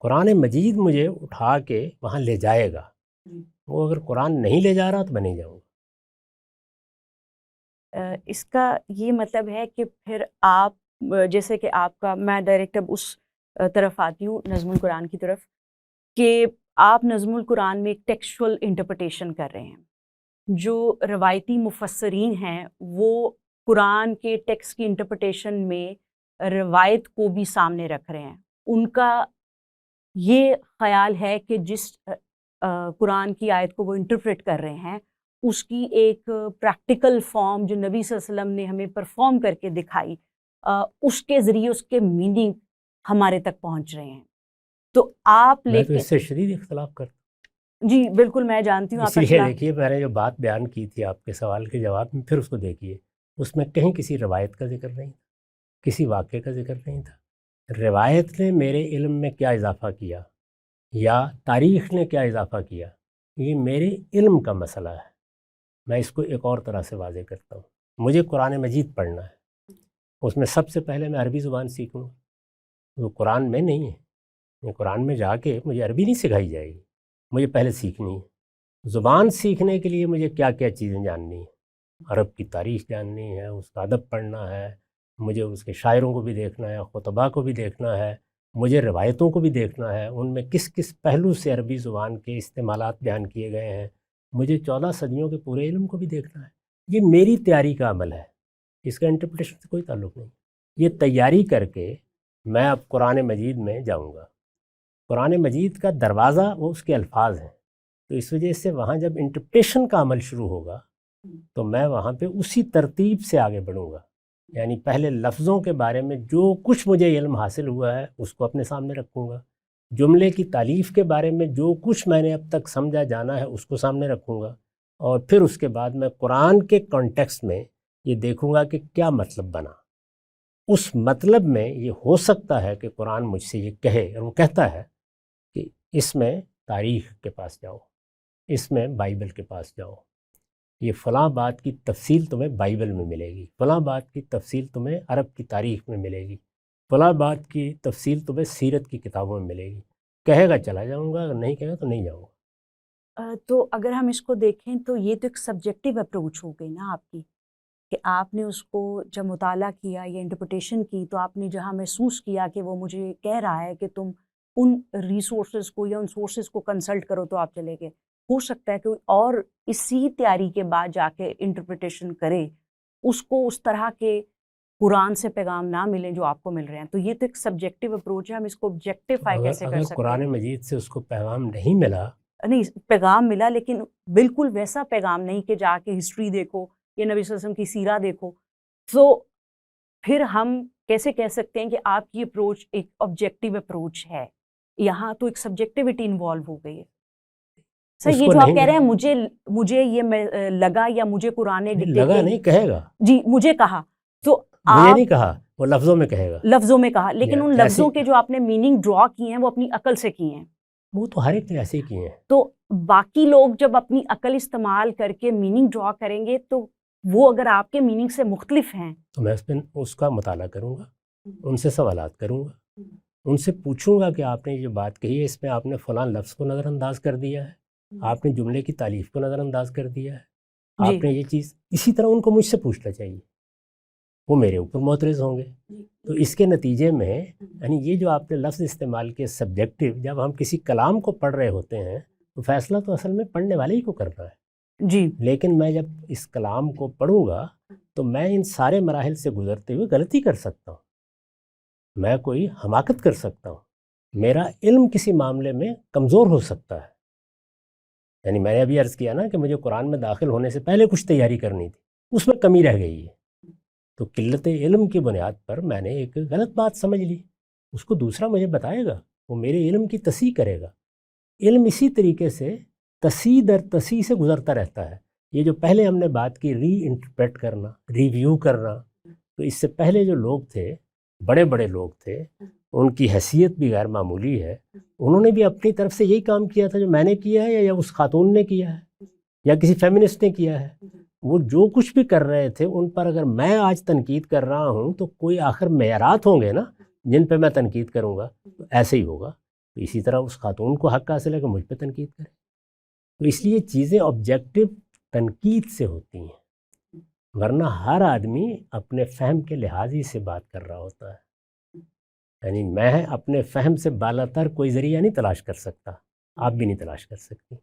B: قرآن مجید مجھے اٹھا کے وہاں لے جائے گا. وہ اگر قرآن نہیں لے جا رہا تو میں نہیں جاؤں گا.
A: اس کا یہ مطلب ہے کہ پھر آپ جیسے کہ آپ کا، میں ڈائریکٹ اب اس طرف آتی ہوں نظم القرآن کی طرف، کہ آپ نظم القرآن میں ایک ٹیکسچول انٹرپریٹیشن کر رہے ہیں. جو روایتی مفسرین ہیں وہ قرآن کے ٹیکسٹ کی انٹرپریٹیشن میں روایت کو بھی سامنے رکھ رہے ہیں. ان کا یہ خیال ہے کہ جس قرآن کی آیت کو وہ انٹرپریٹ کر رہے ہیں اس کی ایک پریکٹیکل فارم جو نبی صلی اللہ علیہ وسلم نے ہمیں پرفارم کر کے دکھائی، اس کے ذریعے اس کے میننگ ہمارے تک پہنچ رہے ہیں. تو آپ
B: میں تو اس سے شدید اختلاف کرتا ہوں.
A: جی بالکل میں جانتی ہوں
B: اس لیے دیکھیے میں نے جو بات بیان کی تھی آپ کے سوال کے جواب میں، پھر اس کو دیکھیے، اس میں کہیں کسی روایت کا ذکر نہیں تھا، کسی واقعے کا ذکر نہیں تھا. روایت نے میرے علم میں کیا اضافہ کیا یا تاریخ نے کیا اضافہ کیا، یہ میرے علم کا مسئلہ ہے. میں اس کو ایک اور طرح سے واضح کرتا ہوں. مجھے قرآن مجید پڑھنا ہے، اس میں سب سے پہلے میں عربی زبان سیکھوں گا. وہ قرآن میں نہیں ہے، قرآن میں جا کے مجھے عربی نہیں سکھائی جائے گی، مجھے پہلے سیکھنی ہے. زبان سیکھنے کے لیے مجھے کیا کیا چیزیں جاننی ہیں، عرب کی تاریخ جاننی ہے، اس کا ادب پڑھنا ہے، مجھے اس کے شاعروں کو بھی دیکھنا ہے، خطباء کو بھی دیکھنا ہے، مجھے روایتوں کو بھی دیکھنا ہے، ان میں کس کس پہلو سے عربی زبان کے استعمالات بیان کیے گئے ہیں. مجھے 14 صدیوں کے پورے علم کو بھی دیکھنا ہے. یہ میری تیاری کا عمل ہے، اس کا انٹرپریٹیشن سے کوئی تعلق نہیں. یہ تیاری کر کے میں اب قرآن مجید میں جاؤں گا. قرآن مجید کا دروازہ وہ اس کے الفاظ ہیں، تو اس وجہ سے وہاں جب انٹرپریٹیشن کا عمل شروع ہوگا تو میں وہاں پہ اسی ترتیب سے آگے بڑھوں گا. یعنی پہلے لفظوں کے بارے میں جو کچھ مجھے علم حاصل ہوا ہے اس کو اپنے سامنے رکھوں گا. جملے کی تالیف کے بارے میں جو کچھ میں نے اب تک سمجھا جانا ہے اس کو سامنے رکھوں گا، اور پھر اس کے بعد میں قرآن کے کانٹیکسٹ میں یہ دیکھوں گا کہ کیا مطلب بنا. اس مطلب میں یہ ہو سکتا ہے کہ قرآن مجھ سے یہ کہے، اور وہ کہتا ہے کہ اس میں تاریخ کے پاس جاؤ، اس میں بائبل کے پاس جاؤ، یہ فلاں بات کی تفصیل تمہیں بائبل میں ملے گی، فلاں بات کی تفصیل تمہیں عرب کی تاریخ میں ملے گی، فلاں بات کی تفصیل تمہیں سیرت کی کتابوں میں ملے گی. کہے گا چلا جاؤں گا، اگر نہیں کہے گا تو نہیں جاؤں گا.
A: تو اگر ہم اس کو دیکھیں تو یہ تو ایک سبجیکٹیو اپروچ ہو گئی نا آپ کی، کہ آپ نے اس کو جب مطالعہ کیا یا انٹرپریٹیشن کی تو آپ نے جہاں محسوس کیا کہ وہ مجھے کہہ رہا ہے کہ تم ان ریسورسز کو یا ان سورسز کو کنسلٹ کرو تو آپ چلے گئے. ہو سکتا ہے کہ اور اسی تیاری کے بعد جا کے انٹرپریٹیشن کرے، اس کو اس طرح کے قرآن سے پیغام نہ ملیں جو آپ کو مل رہے ہیں. تو یہ تو ایک سبجیکٹیو اپروچ ہے، ہم اس کو آبجیکٹیفائی کیسے کر
B: اگر
A: سکتے
B: قرآن
A: ہیں؟
B: مجید سے اس کو پیغام نہیں ملا،
A: نہیں، پیغام ملا لیکن بالکل ویسا پیغام نہیں کہ جا کے ہسٹری دیکھو یا نبی صلی اللہ علیہ وسلم کی سیرہ دیکھو. تو پھر ہم کیسے کہہ سکتے ہیں کہ آپ کی اپروچ ایک آبجیکٹیو اپروچ ہے؟ یہاں تو ایک سبجیکٹیوٹی انوالو ہو گئی ہے. سر
B: اس
A: یہ
B: کو
A: جو آپ
B: نہیں
A: کہہ رہے ہیں
B: ملا،
A: مجھے یہ لگا یا مجھے قرآن نے
B: نہیں
A: ڈکٹیٹ
B: لگا نہیں، کہے گا.
A: جی مجھے کہا، تو
B: مجھے
A: آپ
B: نہیں کہا، وہ لفظوں میں کہے گا.
A: لفظوں میں کہا، لیکن ان
B: جیسے
A: لفظوں کے جو آپ نے میننگ ڈرا کیے ہیں وہ اپنی عقل سے کیے ہیں.
B: وہ تو ہر ایک نے ایسے ہی کیے ہیں.
A: تو باقی لوگ جب اپنی عقل استعمال کر کے میننگ ڈرا کریں گے تو وہ اگر آپ کے میننگ سے مختلف ہیں
B: تو میں اس کا مطالعہ کروں گا، ان سے سوالات کروں گا، ان سے پوچھوں گا کہ آپ نے جو بات کہی ہے اس میں آپ نے فلاں لفظ کو نظر انداز کر دیا ہے، آپ نے جملے کی تعلیف کو نظر انداز کر دیا ہے،
A: جی
B: آپ نے یہ چیز. اسی طرح ان کو مجھ سے پوچھنا چاہیے، وہ میرے اوپر معترض ہوں گے. تو اس کے نتیجے میں یعنی یہ جو آپ نے لفظ استعمال کیے سبجیکٹیو، جب ہم کسی کلام کو پڑھ رہے ہوتے ہیں تو فیصلہ تو اصل میں پڑھنے والے ہی کو کرنا ہے.
A: جی
B: لیکن میں جب اس کلام کو پڑھوں گا تو میں ان سارے مراحل سے گزرتے ہوئے غلطی کر سکتا ہوں، میں کوئی حماقت کر سکتا ہوں، میرا علم کسی معاملے میں کمزور ہو سکتا ہے. یعنی میں نے ابھی عرض کیا نا کہ مجھے قرآن میں داخل ہونے سے پہلے کچھ تیاری کرنی تھی، اس میں کمی رہ گئی ہے. تو قلت علم کی بنیاد پر میں نے ایک غلط بات سمجھ لی، اس کو دوسرا مجھے بتائے گا، وہ میرے علم کی تصحیح کرے گا. علم اسی طریقے سے تصحیح در تصحیح سے گزرتا رہتا ہے. یہ جو پہلے ہم نے بات کی ری انٹرپریٹ کرنا، ریویو کرنا، تو اس سے پہلے جو لوگ تھے، بڑے بڑے لوگ تھے، ان کی حیثیت بھی غیر معمولی ہے. انہوں نے بھی اپنی طرف سے یہی کام کیا تھا جو میں نے کیا ہے یا اس خاتون نے کیا ہے یا کسی فیمنسٹ نے کیا ہے. وہ جو کچھ بھی کر رہے تھے ان پر اگر میں آج تنقید کر رہا ہوں تو کوئی آخر معیارات ہوں گے نا جن پہ میں تنقید کروں گا. تو ایسے ہی ہوگا. تو اسی طرح اس خاتون کو حق حاصل ہے کہ مجھ پہ تنقید کرے. تو اس لیے چیزیں آبجیکٹیو تنقید سے ہوتی ہیں، ورنہ ہر آدمی اپنے فہم کے لحاظ ہی سے بات کر رہا ہوتا ہے. یعنی میں اپنے فہم سے بالاتر کوئی ذریعہ نہیں تلاش کر سکتا، آپ بھی نہیں تلاش کر سکتی.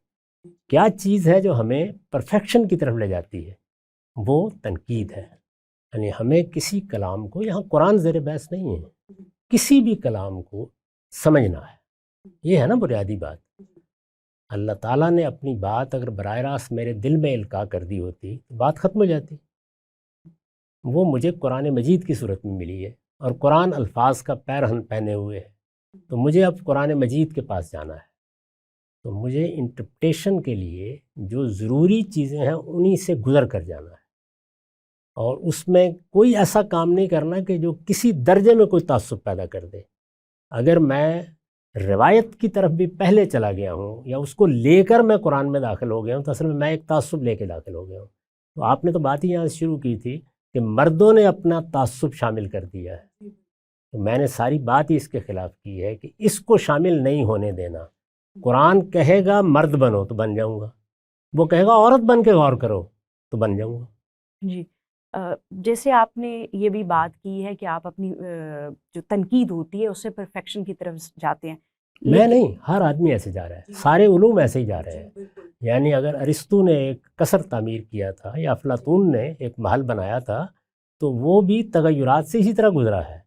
B: کیا چیز ہے جو ہمیں پرفیکشن کی طرف لے جاتی ہے؟ وہ تنقید ہے. یعنی ہمیں کسی کلام کو، یہاں قرآن زیر بحث نہیں ہے، کسی بھی کلام کو سمجھنا ہے. یہ ہے نا بنیادی بات. اللہ تعالیٰ نے اپنی بات اگر براہ راست میرے دل میں القاء کر دی ہوتی تو بات ختم ہو جاتی. وہ مجھے قرآن مجید کی صورت میں ملی ہے اور قرآن الفاظ کا پیرہن پہنے ہوئے ہے. تو مجھے اب قرآن مجید کے پاس جانا ہے. تو مجھے انٹرپریٹیشن کے لیے جو ضروری چیزیں ہیں انہی سے گزر کر جانا ہے، اور اس میں کوئی ایسا کام نہیں کرنا کہ جو کسی درجے میں کوئی تعصب پیدا کر دے. اگر میں روایت کی طرف بھی پہلے چلا گیا ہوں یا اس کو لے کر میں قرآن میں داخل ہو گیا ہوں تو اصل میں ایک تعصب لے کے داخل ہو گیا ہوں. تو آپ نے تو بات ہی یہاں سے شروع کی تھی کہ مردوں نے اپنا تعصب شامل کر دیا ہے. تو میں نے ساری بات ہی اس کے خلاف کی ہے کہ اس کو شامل نہیں ہونے دینا. قرآن کہے گا مرد بنو تو بن جاؤں گا، وہ کہے گا عورت بن کے غور کرو تو بن جاؤں گا.
A: جی جیسے آپ نے یہ بھی بات کی ہے کہ آپ اپنی جو تنقید ہوتی ہے اس سے پرفیکشن کی طرف جاتے ہیں.
B: میں نہیں، ہر آدمی ایسے جا رہا ہے، سارے علوم ایسے ہی جا رہے ہیں. یعنی اگر ارسطو نے ایک قصر تعمیر کیا تھا یا افلاطون نے ایک محل بنایا تھا تو وہ بھی تغیرات سے اسی طرح گزرا ہے.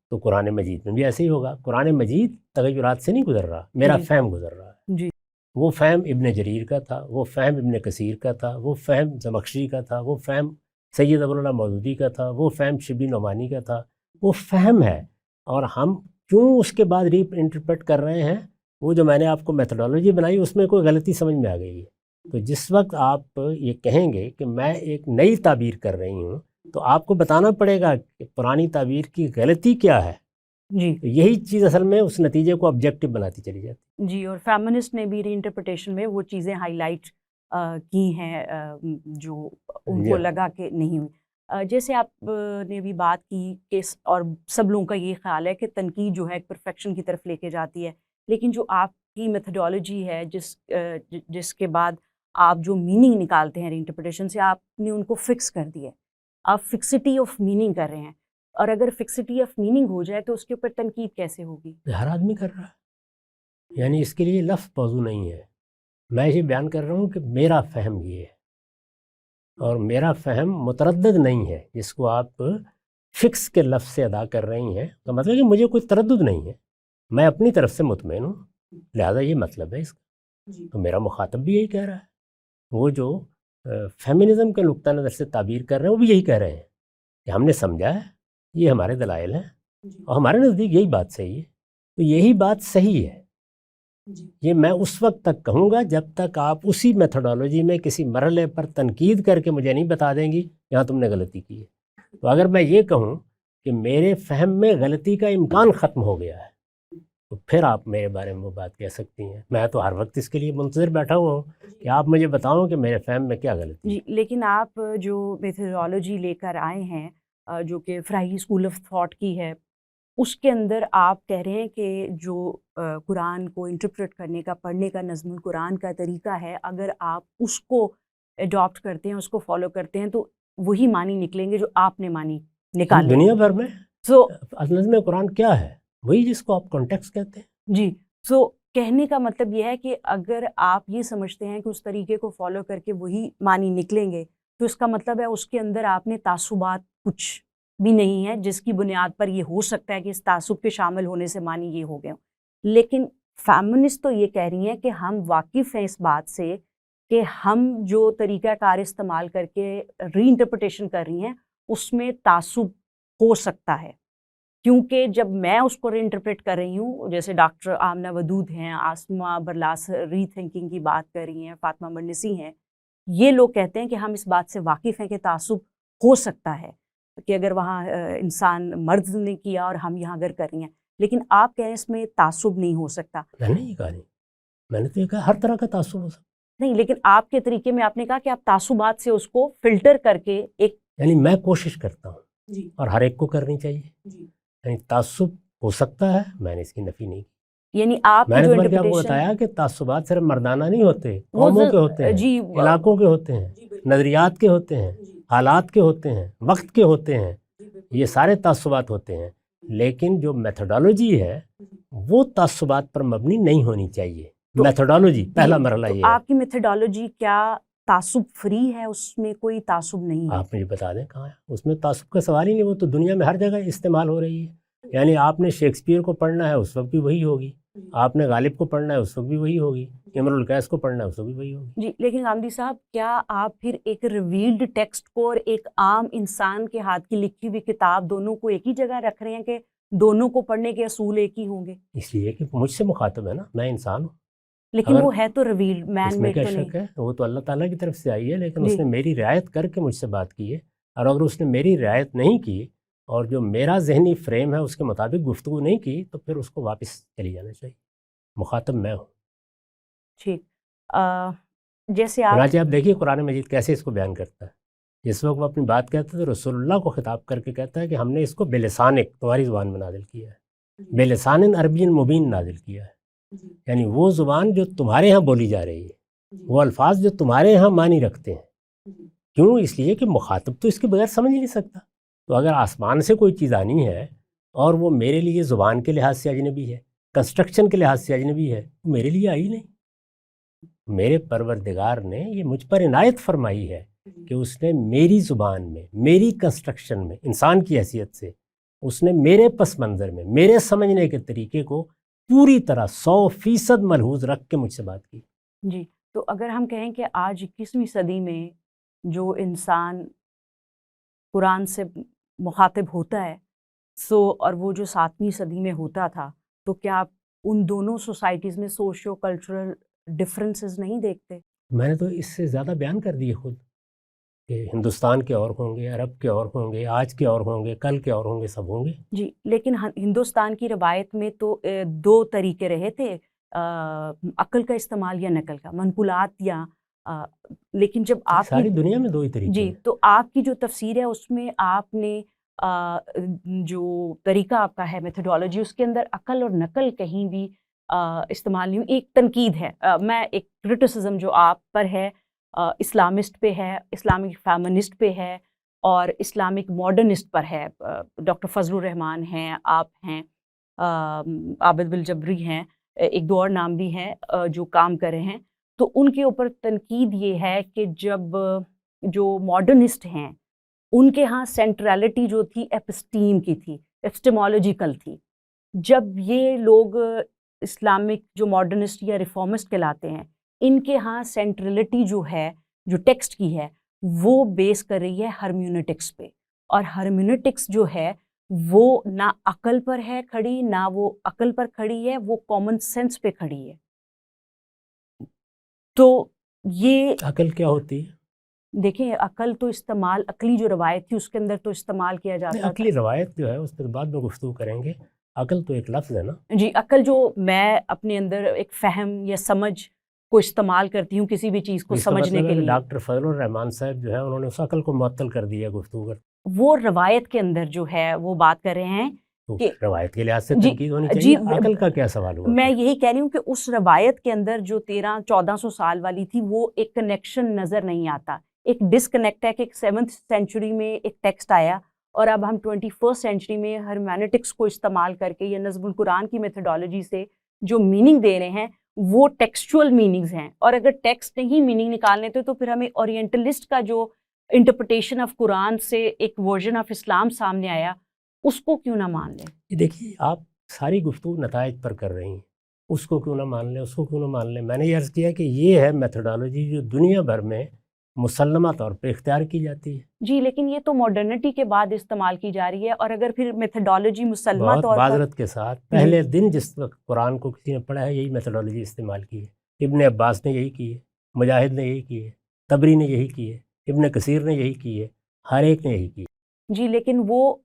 B: تو قرآن مجید میں بھی ایسے ہی ہوگا. قرآن مجید تغیرات سے نہیں گزر رہا، میرا فہم گزر رہا ہے.
A: جی
B: وہ فہم ابن جریر کا تھا، وہ فہم ابن کثیر کا تھا، وہ فہم زمخشری کا تھا، وہ فہم سید ابوالعلا مودودی کا تھا، وہ فہم شبلی نعمانی کا تھا. وہ فہم ہے، اور ہم کیوں اس کے بعد ری انٹرپریٹ کر رہے ہیں؟ وہ جو میں نے آپ کو میتھڈالوجی بنائی اس میں کوئی غلطی سمجھ میں آ گئی ہے. تو جس وقت آپ یہ کہیں گے کہ میں ایک نئی تعبیر کر رہی ہوں تو آپ کو بتانا پڑے گا کہ پرانی تعبیر کی غلطی کیا ہے.
A: جی
B: یہی چیز اصل میں اس نتیجے کو آبجیکٹیو بناتی چلی جاتی.
A: جی اور فیمنسٹ نے بھی ری انٹرپریٹیشن میں وہ چیزیں ہائی لائٹ کی ہیں جو ان کو لگا کہ نہیں ہوئی. جیسے آپ نے بھی بات کی کہ اور سب لوگوں کا یہ خیال ہے کہ تنقید جو ہے ایک پرفیکشن کی طرف لے کے جاتی ہے، لیکن جو آپ کی میتھڈالوجی ہے جس کے بعد آپ جو میننگ نکالتے ہیں ری انٹرپریٹیشن سے، آپ نے ان کو فکس کر دیا ہے. آپ فکسٹی آف میننگ کر رہے ہیں، اور اگر فکسٹی آف میننگ ہو جائے تو اس کے اوپر تنقید کیسے ہوگی؟
B: ہر آدمی کر رہا ہے، یعنی اس کے لیے لفظ موضوع نہیں ہے. میں یہ بیان کر رہا ہوں کہ میرا فہم یہ ہے، اور میرا فہم متردد نہیں ہے. جس کو آپ فکس کے لفظ سے ادا کر رہی ہیں تو مطلب کہ مجھے کوئی تردد نہیں ہے، میں اپنی طرف سے مطمئن ہوں، لہذا یہ مطلب ہے اس کا. تو میرا مخاطب بھی یہی کہہ رہا ہے. وہ جو فیمنزم کے نقطہ نظر سے تعبیر کر رہے ہیں وہ بھی یہی کہہ رہے ہیں کہ ہم نے سمجھا ہے، یہ ہمارے دلائل ہیں، اور ہمارے نزدیک یہی بات صحیح ہے. تو یہی بات صحیح ہے، یہ میں اس وقت تک کہوں گا جب تک آپ اسی میتھڈالوجی میں کسی مرحلے پر تنقید کر کے مجھے نہیں بتا دیں گی یہاں تم نے غلطی کی ہے. تو اگر میں یہ کہوں کہ میرے فہم میں غلطی کا امکان ختم ہو گیا ہے تو پھر آپ میرے بارے میں وہ بات کہہ سکتی ہیں. میں تو ہر وقت اس کے لیے منتظر بیٹھا ہوا ہوں کہ آپ مجھے بتاؤں کہ میرے فہم میں کیا غلطی ہے.
A: جی، لیکن آپ جو میتھڈالوجی لے کر آئے ہیں جو کہ فراہی اسکول آف تھاٹ کی ہے، اس کے اندر آپ کہہ رہے ہیں کہ جو قرآن کو انٹرپریٹ کرنے کا، پڑھنے کا نظم القرآن کا طریقہ ہے، اگر آپ اس کو اڈاپٹ کرتے ہیں، اس کو فالو کرتے ہیں تو وہی معنی نکلیں گے جو آپ نے معنی نکالے.
B: دنیا بھر میں
A: سو
B: نظم قرآن کیا ہے؟ وہی جس کو آپ کانٹیکسٹ کہتے ہیں.
A: جی، سو کہنے کا مطلب یہ ہے کہ اگر آپ یہ سمجھتے ہیں کہ اس طریقے کو فالو کر کے وہی معنی نکلیں گے تو اس کا مطلب ہے اس کے اندر آپ نے تعصبات کچھ بھی نہیں ہے جس کی بنیاد پر یہ ہو سکتا ہے کہ اس تعصب کے شامل ہونے سے معنی یہ ہو گئے ہوں. لیکن فیمنسٹ تو یہ کہہ رہی ہیں کہ ہم واقف ہیں اس بات سے کہ ہم جو طریقہ کار استعمال کر کے ری انٹرپریٹیشن کر رہی ہیں اس میں تعصب ہو سکتا ہے، کیونکہ جب میں اس کو ری انٹرپریٹ کر رہی ہوں، جیسے ڈاکٹر آمنہ ودود ہیں، آسمہ برلاس ری تھنکنگ کی بات کر رہی ہیں، فاطمہ مرنسی ہیں، یہ لوگ کہتے ہیں کہ ہم اس بات سے واقف ہیں کہ تعصب ہو سکتا ہے کہ اگر وہاں انسان مرد نے کیا اور ہم یہاں اگر کر رہی ہیں، لیکن آپ کہہ رہے ہیں اس میں تعصب نہیں ہو سکتا.
B: میں نے یہ کہا نہیں، میں نے تو یہ کہا ہر طرح کا تعصب ہو سکتا
A: نہیں، لیکن آپ کے طریقے میں آپ نے کہا کہ آپ تعصبات سے اس کو فلٹر کر کے ایک،
B: یعنی میں کوشش کرتا ہوں اور ہر ایک کو کرنی چاہیے. یعنی تعصب ہو سکتا ہے، میں نے اس کی نفی نہیں کی.
A: یعنی آپ
B: میں
A: کی
B: نے
A: جو
B: تو آپ کو
A: انٹرپریٹیشن
B: بتایا کہ تعصبات صرف مردانہ نہیں ہوتے، قوموں کے ہوتے ہیں،
A: جی
B: علاقوں کے ہوتے ہیں، نظریات کے ہوتے ہیں، حالات کے ہوتے ہیں، وقت کے ہوتے ہیں، یہ سارے تعصبات ہوتے ہیں. لیکن جو میتھڈالوجی ہے وہ تعصبات پر مبنی نہیں ہونی چاہیے. میتھڈالوجی پہلا مرحلہ یہ ہے.
A: آپ کی میتھڈالوجی کیا تعصب فری ہے؟ اس میں کوئی تعصب نہیں ہے؟
B: آپ مجھے بتا دیں کہاں ہے اس میں تعصب کا سوال ہی نہیں. وہ تو دنیا میں ہر جگہ استعمال ہو رہی ہے. یعنی آپ نے شیکسپیئر کو پڑھنا ہے اس وقت بھی وہی ہوگی، آپ نے غالب کو پڑھنا ہے اس وقت بھی وہی ہوگی، امرؤ القیس کو پڑھنا ہے اس وقت بھی وہی ہوگی.
A: جی، لیکن غامدی صاحب کیا آپ پھر ایک ریویلڈ ٹیکسٹ کو اور ایک عام انسان کے ہاتھ کی لکھی ہوئی کتاب دونوں کو ایک ہی جگہ رکھ رہے ہیں کہ دونوں کو پڑھنے کے اصول ایک ہی ہوں گے؟
B: اس لیے کہ مجھ سے مخاطب ہے نا، میں انسان ہوں.
A: لیکن وہ ہے تو ریویلڈ،
B: اس
A: مین
B: میں
A: میڈ
B: کیا
A: تو نہیں.
B: شک ہے؟ وہ تو اللہ تعالیٰ کی طرف سے آئی ہے، لیکن اس
A: جی.
B: نے میری رعایت کر کے مجھ سے بات کی ہے. اور اگر اس نے میری رعایت نہیں کی اور جو میرا ذہنی فریم ہے اس کے مطابق گفتگو نہیں کی تو پھر اس کو واپس چلی جانا چاہیے. مخاطب میں ہوں.
A: ٹھیک. جیسے آپ
B: چنانچہ آپ دیکھیے قرآن مجید کیسے اس کو بیان کرتا ہے. جس وقت وہ اپنی بات کہتا ہے تو رسول اللہ کو خطاب کر کے کہتا ہے کہ ہم نے اس کو بلسانک تمہاری زبان میں نازل کیا ہے، بلسان عربی مبین نازل کیا ہے. یعنی وہ زبان جو تمہارے ہاں بولی جا رہی ہے، وہ الفاظ جو تمہارے ہاں معنی رکھتے ہیں. کیوں؟ اس لیے کہ مخاطب تو اس کے بغیر سمجھ ہی نہیں سکتا. تو اگر آسمان سے کوئی چیز آنی ہے اور وہ میرے لیے زبان کے لحاظ سے اجنبی ہے، کنسٹرکشن کے لحاظ سے اجنبی ہے، تو میرے لیے آئی نہیں. میرے پروردگار نے یہ مجھ پر عنایت فرمائی ہے کہ اس نے میری زبان میں، میری کنسٹرکشن میں، انسان کی حیثیت سے اس نے میرے پس منظر میں، میرے سمجھنے کے طریقے کو پوری طرح 100% ملحوظ رکھ کے مجھ سے بات کی.
A: جی، تو اگر ہم کہیں کہ آج 21ویں صدی میں جو انسان قرآن سے مخاطب ہوتا ہے اور وہ جو 7ویں صدی میں ہوتا تھا، تو کیا آپ ان دونوں سوسائٹیز میں سوشیو کلچرل ڈفرینسز نہیں دیکھتے؟
B: میں نے تو اس سے زیادہ بیان کر دیے خود کہ ہندوستان کے اور ہوں گے، عرب کے اور ہوں گے، آج کے اور ہوں گے، کل کے اور ہوں گے، سب ہوں گے.
A: جی، لیکن ہندوستان کی روایت میں تو دو طریقے رہے تھے، عقل کا استعمال یا نقل کا، منقولات یا لیکن جب آپ
B: ساری دنیا میں دو ہی طریقے
A: جی
B: ہیں۔
A: تو آپ کی جو تفسیر ہے اس میں آپ نے جو طریقہ آپ کا ہے میتھڈالوجی، اس کے اندر عقل اور نقل کہیں بھی استعمال نہیں ہوئی۔ ایک تنقید ہے، میں ایک کرٹیسزم جو آپ پر ہے، اسلامسٹ پہ ہے، اسلامک فیمنسٹ پہ ہے اور اسلامک ماڈرنسٹ پر ہے۔ ڈاکٹر فضل الرحمان ہیں، آپ ہیں، عابد الجبری ہیں، ایک دو اور نام بھی ہیں جو کام کر رہے ہیں۔ تو ان کے اوپر تنقید یہ ہے کہ جب جو ماڈرنسٹ ہیں ان کے ہاں سینٹرالٹی جو تھی ایپسٹیم کی تھی، ایپسٹیمولوجیکل تھی۔ جب یہ لوگ اسلامک جو ماڈرنسٹ یا ریفارمسٹ کہلاتے ہیں، ان کے ہاں سینٹرلٹی جو ہے، جو ٹیکسٹ کی ہے، وہ بیس کر رہی ہے ہرمیونیٹکس پہ، اور ہرمیونیٹکس جو ہے وہ نہ عقل پر ہے کھڑی، نہ وہ عقل پر کھڑی ہے، وہ کامن سینس پہ کھڑی ہے۔ تو یہ
B: عقل کیا ہوتی ہے؟
A: دیکھیں، عقل تو استعمال، عقلی جو روایت تھی اس کے اندر تو استعمال کیا جاتا تھا۔
B: عقلی روایت جو ہے اس پر بعد میں گفتگو کریں گے۔ عقل تو ایک لفظ ہے نا
A: جی، عقل جو میں اپنے اندر ایک فہم یا سمجھ کو استعمال کرتی ہوں کسی بھی چیز کو
B: اس کا
A: سمجھنے
B: مطلب
A: کے
B: ہے کہ
A: لیے،
B: ڈاکٹر فضل الرحمان صاحب جو ہے انہوں نے اس عقل کو معطل کر دیا گفتگو کر،
A: وہ روایت کے اندر جو ہے وہ بات کر رہے ہیں
B: تو
A: کہ
B: روایت کے لحاظ سے
A: جی
B: تنقید ہونی
A: جی
B: چاہیے۔ عقل کا کیا سوال ہوا؟
A: میں یہی کہہ رہی ہوں کہ اس روایت کے اندر جو 1300-1400 سال والی تھی وہ ایک کنیکشن نظر نہیں آتا، ایک ڈسکنیکٹ ہے کہ 7th سینچری میں ایک ٹیکسٹ آیا اور اب ہم 21st سینچری میں ہرمیونیٹکس کو استعمال کر کے یا نظم القرآن کی میتھڈالوجی سے جو میننگ دے رہے ہیں وہ ٹیکسچول میننگز ہیں، اور اگر ٹیکسٹ نہیں میننگ نکالنے تو پھر ہمیں اورینٹلسٹ کا جو انٹرپریٹیشن آف قرآن سے ایک ورژن آف اسلام سامنے آیا اس کو کیوں نہ مان لیں؟
B: یہ دیکھیے، آپ ساری گفتگو نتائج پر کر رہی ہیں، اس کو کیوں نہ مان لیں، اس کو کیوں نہ مان لیں۔ میں نے یہ عرض کیا کہ یہ ہے میتھڈالوجی جو دنیا بھر میں مسلمہ طور پہ اختیار کی جاتی ہے۔
A: جی، لیکن یہ تو ماڈرنٹی کے بعد استعمال کی جا رہی ہے، اور اگر پھر میتھڈالوجی مسلمہ
B: بہت
A: طور پر
B: معذرت کے ساتھ پہلے دن جس وقت قرآن کو کسی نے پڑھا ہے یہی میتھڈالوجی استعمال کی ہے۔ ابن عباس نے یہی کی ہے، مجاہد نے یہی کی ہے، تبری نے یہی کی ہے، ابن کثیر نے یہی کی ہے، ہر ایک نے یہی کی ہے۔
A: جی، لیکن وہ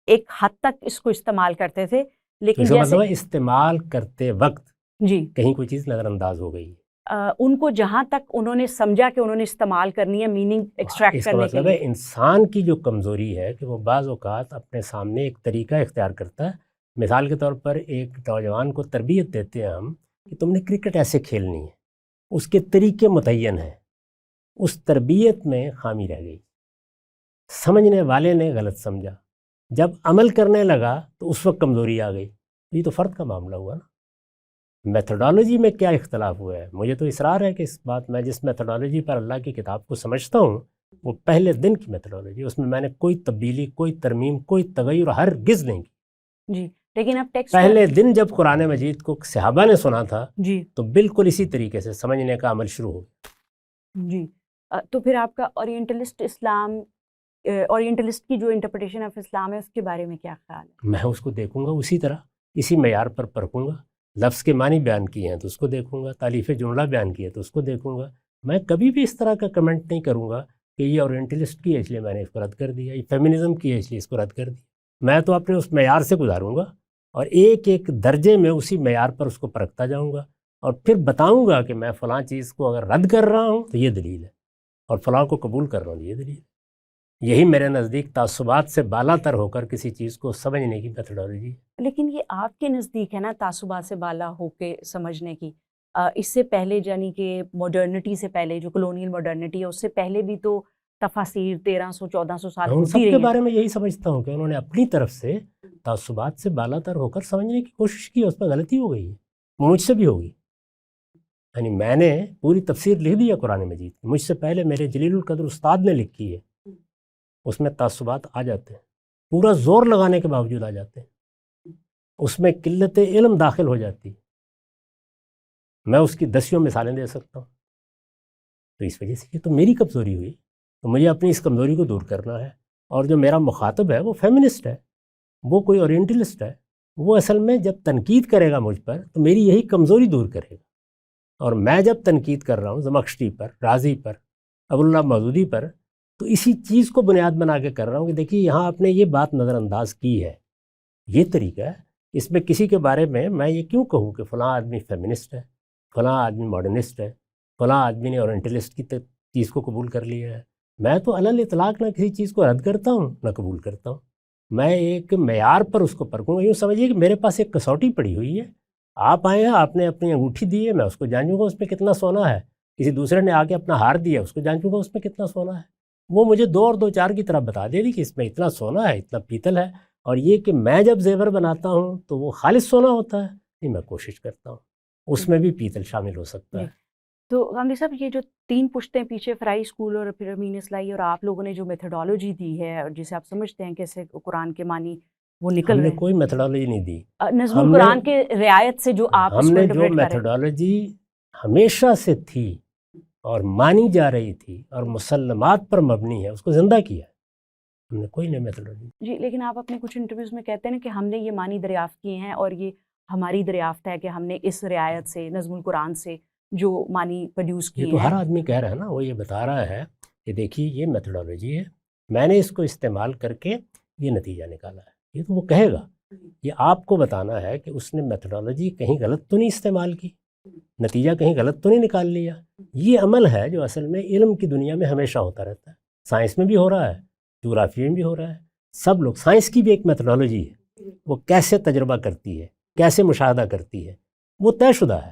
A: ایک حد تک اس کو استعمال کرتے تھے،
B: تو
A: لیکن
B: اس کا
A: جیسے
B: مطلب ہے استعمال کرتے وقت
A: جی
B: کہیں کوئی چیز نظر انداز ہو گئی ہے۔
A: ان کو جہاں تک انہوں نے سمجھا کہ انہوں نے استعمال کرنی ہے میننگ ایکسٹریکٹ
B: اس کا
A: کرنے کے
B: مطلب ہے
A: لیے۔
B: انسان کی جو کمزوری ہے کہ وہ بعض اوقات اپنے سامنے ایک طریقہ اختیار کرتا ہے۔ مثال کے طور پر ایک نوجوان کو تربیت دیتے ہیں ہم کہ تم نے کرکٹ ایسے کھیلنی ہے، اس کے طریقے متعین ہیں، اس تربیت میں خامی رہ گئی، سمجھنے والے نے غلط سمجھا، جب عمل کرنے لگا تو اس وقت کمزوری آ گئی۔ یہ تو فرد کا معاملہ ہوا نا۔ میتھڈالوجی میں کیا اختلاف ہوا ہے؟ مجھے تو اصرار ہے کہ اس بات میں جس میتھڈالوجی پر اللہ کی کتاب کو سمجھتا ہوں وہ پہلے دن کی میتھڈالوجی، اس میں میں نے کوئی تبدیلی، کوئی ترمیم، کوئی تغیر ہرگز نہیں کی۔
A: جی، لیکن اب ٹیکسٹ
B: پہلے دن جب قرآن مجید کو صحابہ نے سنا تھا
A: جی
B: تو بالکل اسی طریقے سے سمجھنے کا عمل شروع ہو گیا۔
A: جی تو پھر آپ کا اورینٹلسٹ اسلام، اورینٹلسٹ کی جو انٹرپریٹیشن آف اسلام ہے اس کے بارے میں کیا خیال ہے؟
B: میں اس کو دیکھوں گا اسی طرح، اسی معیار پر پرکھوں گا۔ لفظ کے معنی بیان کیے ہیں تو اس کو دیکھوں گا، تالیف جملہ بیان کیے تو اس کو دیکھوں گا۔ میں کبھی بھی اس طرح کا کمنٹ نہیں کروں گا کہ یہ اورینٹلسٹ کی ہے اس لیے میں نے اس کو رد کر دیا، یہ فیمنزم کی ہے اس لیے اس کو رد کر دیا۔ میں تو اپنے اس معیار سے گزاروں گا اور ایک ایک درجے میں اسی معیار پر اس کو پرکھتا جاؤں گا، اور پھر بتاؤں گا کہ میں فلاں چیز کو اگر رد کر رہا ہوں تو یہ دلیل ہے، اور فلاں کو قبول کر رہا ہوں یہ دلیل ہے۔ یہی میرے نزدیک تعصبات سے بالا تر ہو کر کسی چیز کو سمجھنے کی میتھڈالوجی ہے۔
A: لیکن یہ آپ کے نزدیک ہے نا تعصبات سے بالا ہو کے سمجھنے کی۔ اس سے پہلے یعنی کہ ماڈرنٹی سے پہلے جو کلونیل ماڈرنٹی ہے اس سے پہلے بھی تو تفاسیر 1300-1400 سال
B: میں ان
A: ہوتی
B: سب
A: رہی
B: کے
A: ہیں۔
B: بارے میں یہی سمجھتا ہوں کہ انہوں نے اپنی طرف سے تعصبات سے بالا تر ہو کر سمجھنے کی کوشش کی، اس میں غلطی ہو گئی ہے، مجھ سے بھی ہوگی۔ یعنی میں نے پوری تفسیر لکھ دی ہے قرآن مجید کی، مجھ سے پہلے میرے جلیل القدر استاد نے لکھی ہے، اس میں تعصبات آ جاتے ہیں، پورا زور لگانے کے باوجود آ جاتے ہیں، اس میں قلت علم داخل ہو جاتی ہے، میں اس کی دسیوں مثالیں دے سکتا ہوں۔ تو اس وجہ سے یہ تو میری کمزوری ہوئی، تو مجھے اپنی اس کمزوری کو دور کرنا ہے، اور جو میرا مخاطب ہے وہ فیمنسٹ ہے، وہ کوئی اورینٹلسٹ ہے، وہ اصل میں جب تنقید کرے گا مجھ پر تو میری یہی کمزوری دور کرے گا، اور میں جب تنقید کر رہا ہوں زمخشری پر، رازی پر، ابواللہ مودودی پر، تو اسی چیز کو بنیاد بنا کے کر رہا ہوں کہ دیکھیے یہاں آپ نے یہ بات نظر انداز کی ہے، یہ طریقہ ہے، اس میں کسی کے بارے میں یہ کیوں کہوں کہ فلاں آدمی فیمنسٹ ہے، فلاں آدمی ماڈرنسٹ ہے، فلاں آدمی نے اورینٹلسٹ کی چیز کو قبول کر لیا ہے. میں تو علی الاطلاق نہ کسی چیز کو رد کرتا ہوں نہ قبول کرتا ہوں. میں ایک معیار پر اس کو پرکھوں گا. یوں سمجھیے کہ میرے پاس ایک کسوٹی پڑی ہوئی ہے. آپ آئے ہیں, آپ نے اپنی انگوٹھی دی ہے, میں اس کو جانچوں گا اس میں کتنا سونا ہے. کسی دوسرے نے آ کے اپنا ہار دیا, اس کو جانچوں گا اس میں کتنا سونا ہے. وہ مجھے 2 اور 2 4 کی طرح بتا دے دی کہ اس میں اتنا سونا ہے, اتنا پیتل ہے. اور یہ کہ میں جب زیور بناتا ہوں تو وہ خالص سونا ہوتا ہے, نہیں, میں کوشش کرتا ہوں اس میں بھی پیتل شامل ہو سکتا ہے.
A: تو غامدی صاحب, یہ جو 3 پشتیں پیچھے فرائی اسکول اور پھر امین اصلاحی اور آپ لوگوں نے جو میتھڈالوجی دی ہے اور جسے آپ سمجھتے ہیں کیسے قرآن کے معنی وہ نکل
B: ہم
A: رہے
B: نے
A: ہیں,
B: کوئی میتھڈالوجی نہیں دی.
A: نظم القرآن کے رعایت سے جو آپ اس
B: ہم
A: کو
B: نے جو
A: انٹرپریٹ کر رہے ہیں.
B: میتھڈالوجی ہمیشہ سے تھی اور مانی جا رہی تھی اور مسلمات پر مبنی ہے, اس کو زندہ کیا. ہم نے کوئی نہیں میتھڈالوجی.
A: جی, لیکن آپ اپنے کچھ انٹرویوز میں کہتے ہیں کہ ہم نے یہ معنی دریافت کیے ہیں اور یہ ہماری دریافت ہے کہ ہم نے اس رعایت سے نظم القرآن سے جو معنی پروڈیوس کیے
B: یہ
A: ہیں.
B: تو ہر آدمی کہہ رہا ہے نا, وہ یہ بتا رہا ہے کہ دیکھیے یہ میتھڈالوجی ہے, میں نے اس کو استعمال کر کے یہ نتیجہ نکالا ہے. یہ تو وہ کہے گا. یہ آپ کو بتانا ہے کہ اس نے میتھڈالوجی کہیں غلط تو نہیں استعمال کی, نتیجہ کہیں غلط تو نہیں نکال لیا. یہ عمل ہے جو اصل میں علم کی دنیا میں ہمیشہ ہوتا رہتا ہے. سائنس میں بھی ہو رہا ہے, جغرافی میں بھی ہو رہا ہے. سب لوگ, سائنس کی بھی ایک میتھڈالوجی ہے, وہ کیسے تجربہ کرتی ہے, کیسے مشاہدہ کرتی ہے, وہ طے شدہ ہے.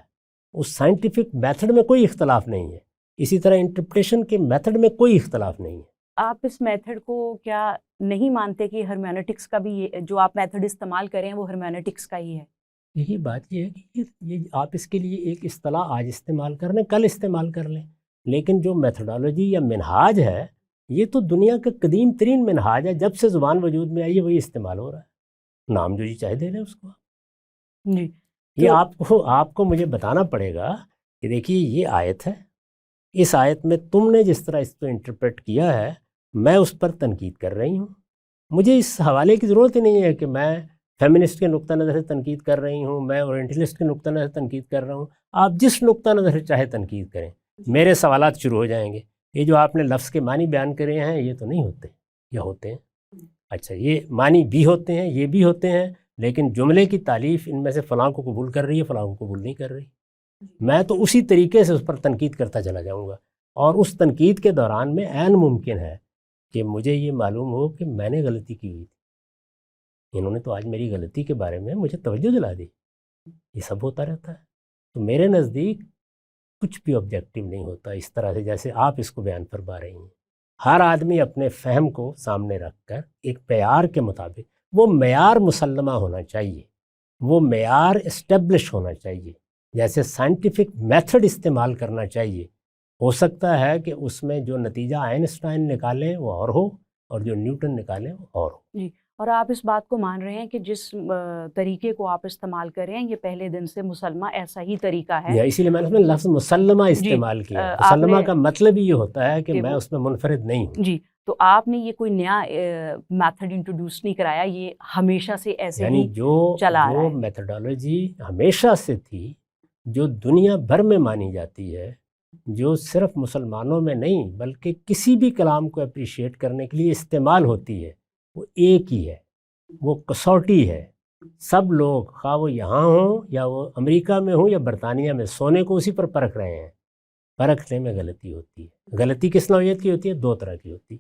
B: اس سائنٹیفک میتھڈ میں کوئی اختلاف نہیں ہے. اسی طرح انٹرپریٹیشن کے میتھڈ میں کوئی اختلاف نہیں ہے.
A: آپ اس میتھڈ کو کیا نہیں مانتے کہ ہرمیونیٹکس کا بھی جو آپ میتھڈ استعمال کریں وہ ہرمیونیٹکس کا ہی ہے؟
B: یہی بات یہ ہے کہ یہ آپ اس کے لیے ایک اصطلاح آج استعمال کر لیں, کل استعمال کر لیں, لیکن جو میتھڈالوجی یا منہاج ہے یہ تو دنیا کا قدیم ترین منہاج ہے. جب سے زبان وجود میں آئی ہے وہی استعمال ہو رہا ہے. نام جو جی چاہے دے لیں اس کو.
A: جی,
B: یہ آپ کو مجھے بتانا پڑے گا کہ دیکھیے یہ آیت ہے, اس آیت میں تم نے جس طرح اس کو انٹرپریٹ کیا ہے میں اس پر تنقید کر رہی ہوں. مجھے اس حوالے کی ضرورت ہی نہیں ہے کہ میں فیمنسٹ کے نقطہ نظر سے تنقید کر رہی ہوں, میں اورینٹلسٹ کے نقطہ نظر سے تنقید کر رہا ہوں. آپ جس نقطہ نظر سے چاہے تنقید کریں, میرے سوالات شروع ہو جائیں گے. یہ جو آپ نے لفظ کے معنی بیان کرے ہیں یہ تو نہیں ہوتے, یہ ہوتے ہیں. اچھا, یہ معنی بھی ہوتے ہیں, یہ بھی ہوتے ہیں, لیکن جملے کی تالیف ان میں سے فلاں کو قبول کر رہی ہے, فلاں کو قبول نہیں کر رہی. میں تو اسی طریقے سے اس پر تنقید کرتا چلا جاؤں گا, اور اس تنقید کے دوران میں عین ممکن ہے کہ مجھے یہ معلوم ہو کہ میں نے غلطی کی ہوئی تھی. انہوں نے تو آج میری غلطی کے بارے میں مجھے توجہ دلا دی. یہ سب ہوتا رہتا ہے. تو میرے نزدیک کچھ بھی آبجیکٹیو نہیں ہوتا اس طرح سے جیسے آپ اس کو بیان فرما رہی ہیں. ہر آدمی اپنے فہم کو سامنے رکھ کر ایک معیار کے مطابق, وہ معیار مسلمہ ہونا چاہیے, وہ معیار اسٹیبلش ہونا چاہیے, جیسے سائنٹیفک میتھڈ استعمال کرنا چاہیے. ہو سکتا ہے کہ اس میں جو نتیجہ آئنسٹائن نکالیں وہ اور ہو, اور جو نیوٹن نکالیں وہ اور ہو.
A: جی, اور آپ اس بات کو مان رہے ہیں کہ جس طریقے کو آپ استعمال کر رہے ہیں یہ پہلے دن سے مسلمہ ایسا ہی طریقہ ہے.
B: اسی لیے میں نے اس میں لفظ مسلمہ استعمال کیا. مسلمہ کا مطلب یہ ہوتا ہے کہ میں اس میں منفرد نہیں ہوں.
A: جی, تو آپ نے یہ کوئی نیا میتھڈ انٹروڈیوس نہیں کرایا, یہ ہمیشہ سے ایسے ہی چلا رہا ہے.
B: جو میتھڈالوجی ہمیشہ سے تھی, جو دنیا بھر میں مانی جاتی ہے, جو صرف مسلمانوں میں نہیں بلکہ کسی بھی کلام کو اپریشیٹ کرنے کے لیے استعمال ہوتی ہے, وہ ایک ہی ہے, وہ کسوٹی ہے. سب لوگ خواہ وہ یہاں ہوں یا وہ امریکہ میں ہوں یا برطانیہ میں, سونے کو اسی پر پرکھ رہے ہیں. پرکھنے میں غلطی ہوتی ہے. غلطی کس نوعیت کی ہوتی ہے؟ 2 طرح کی ہوتی ہے.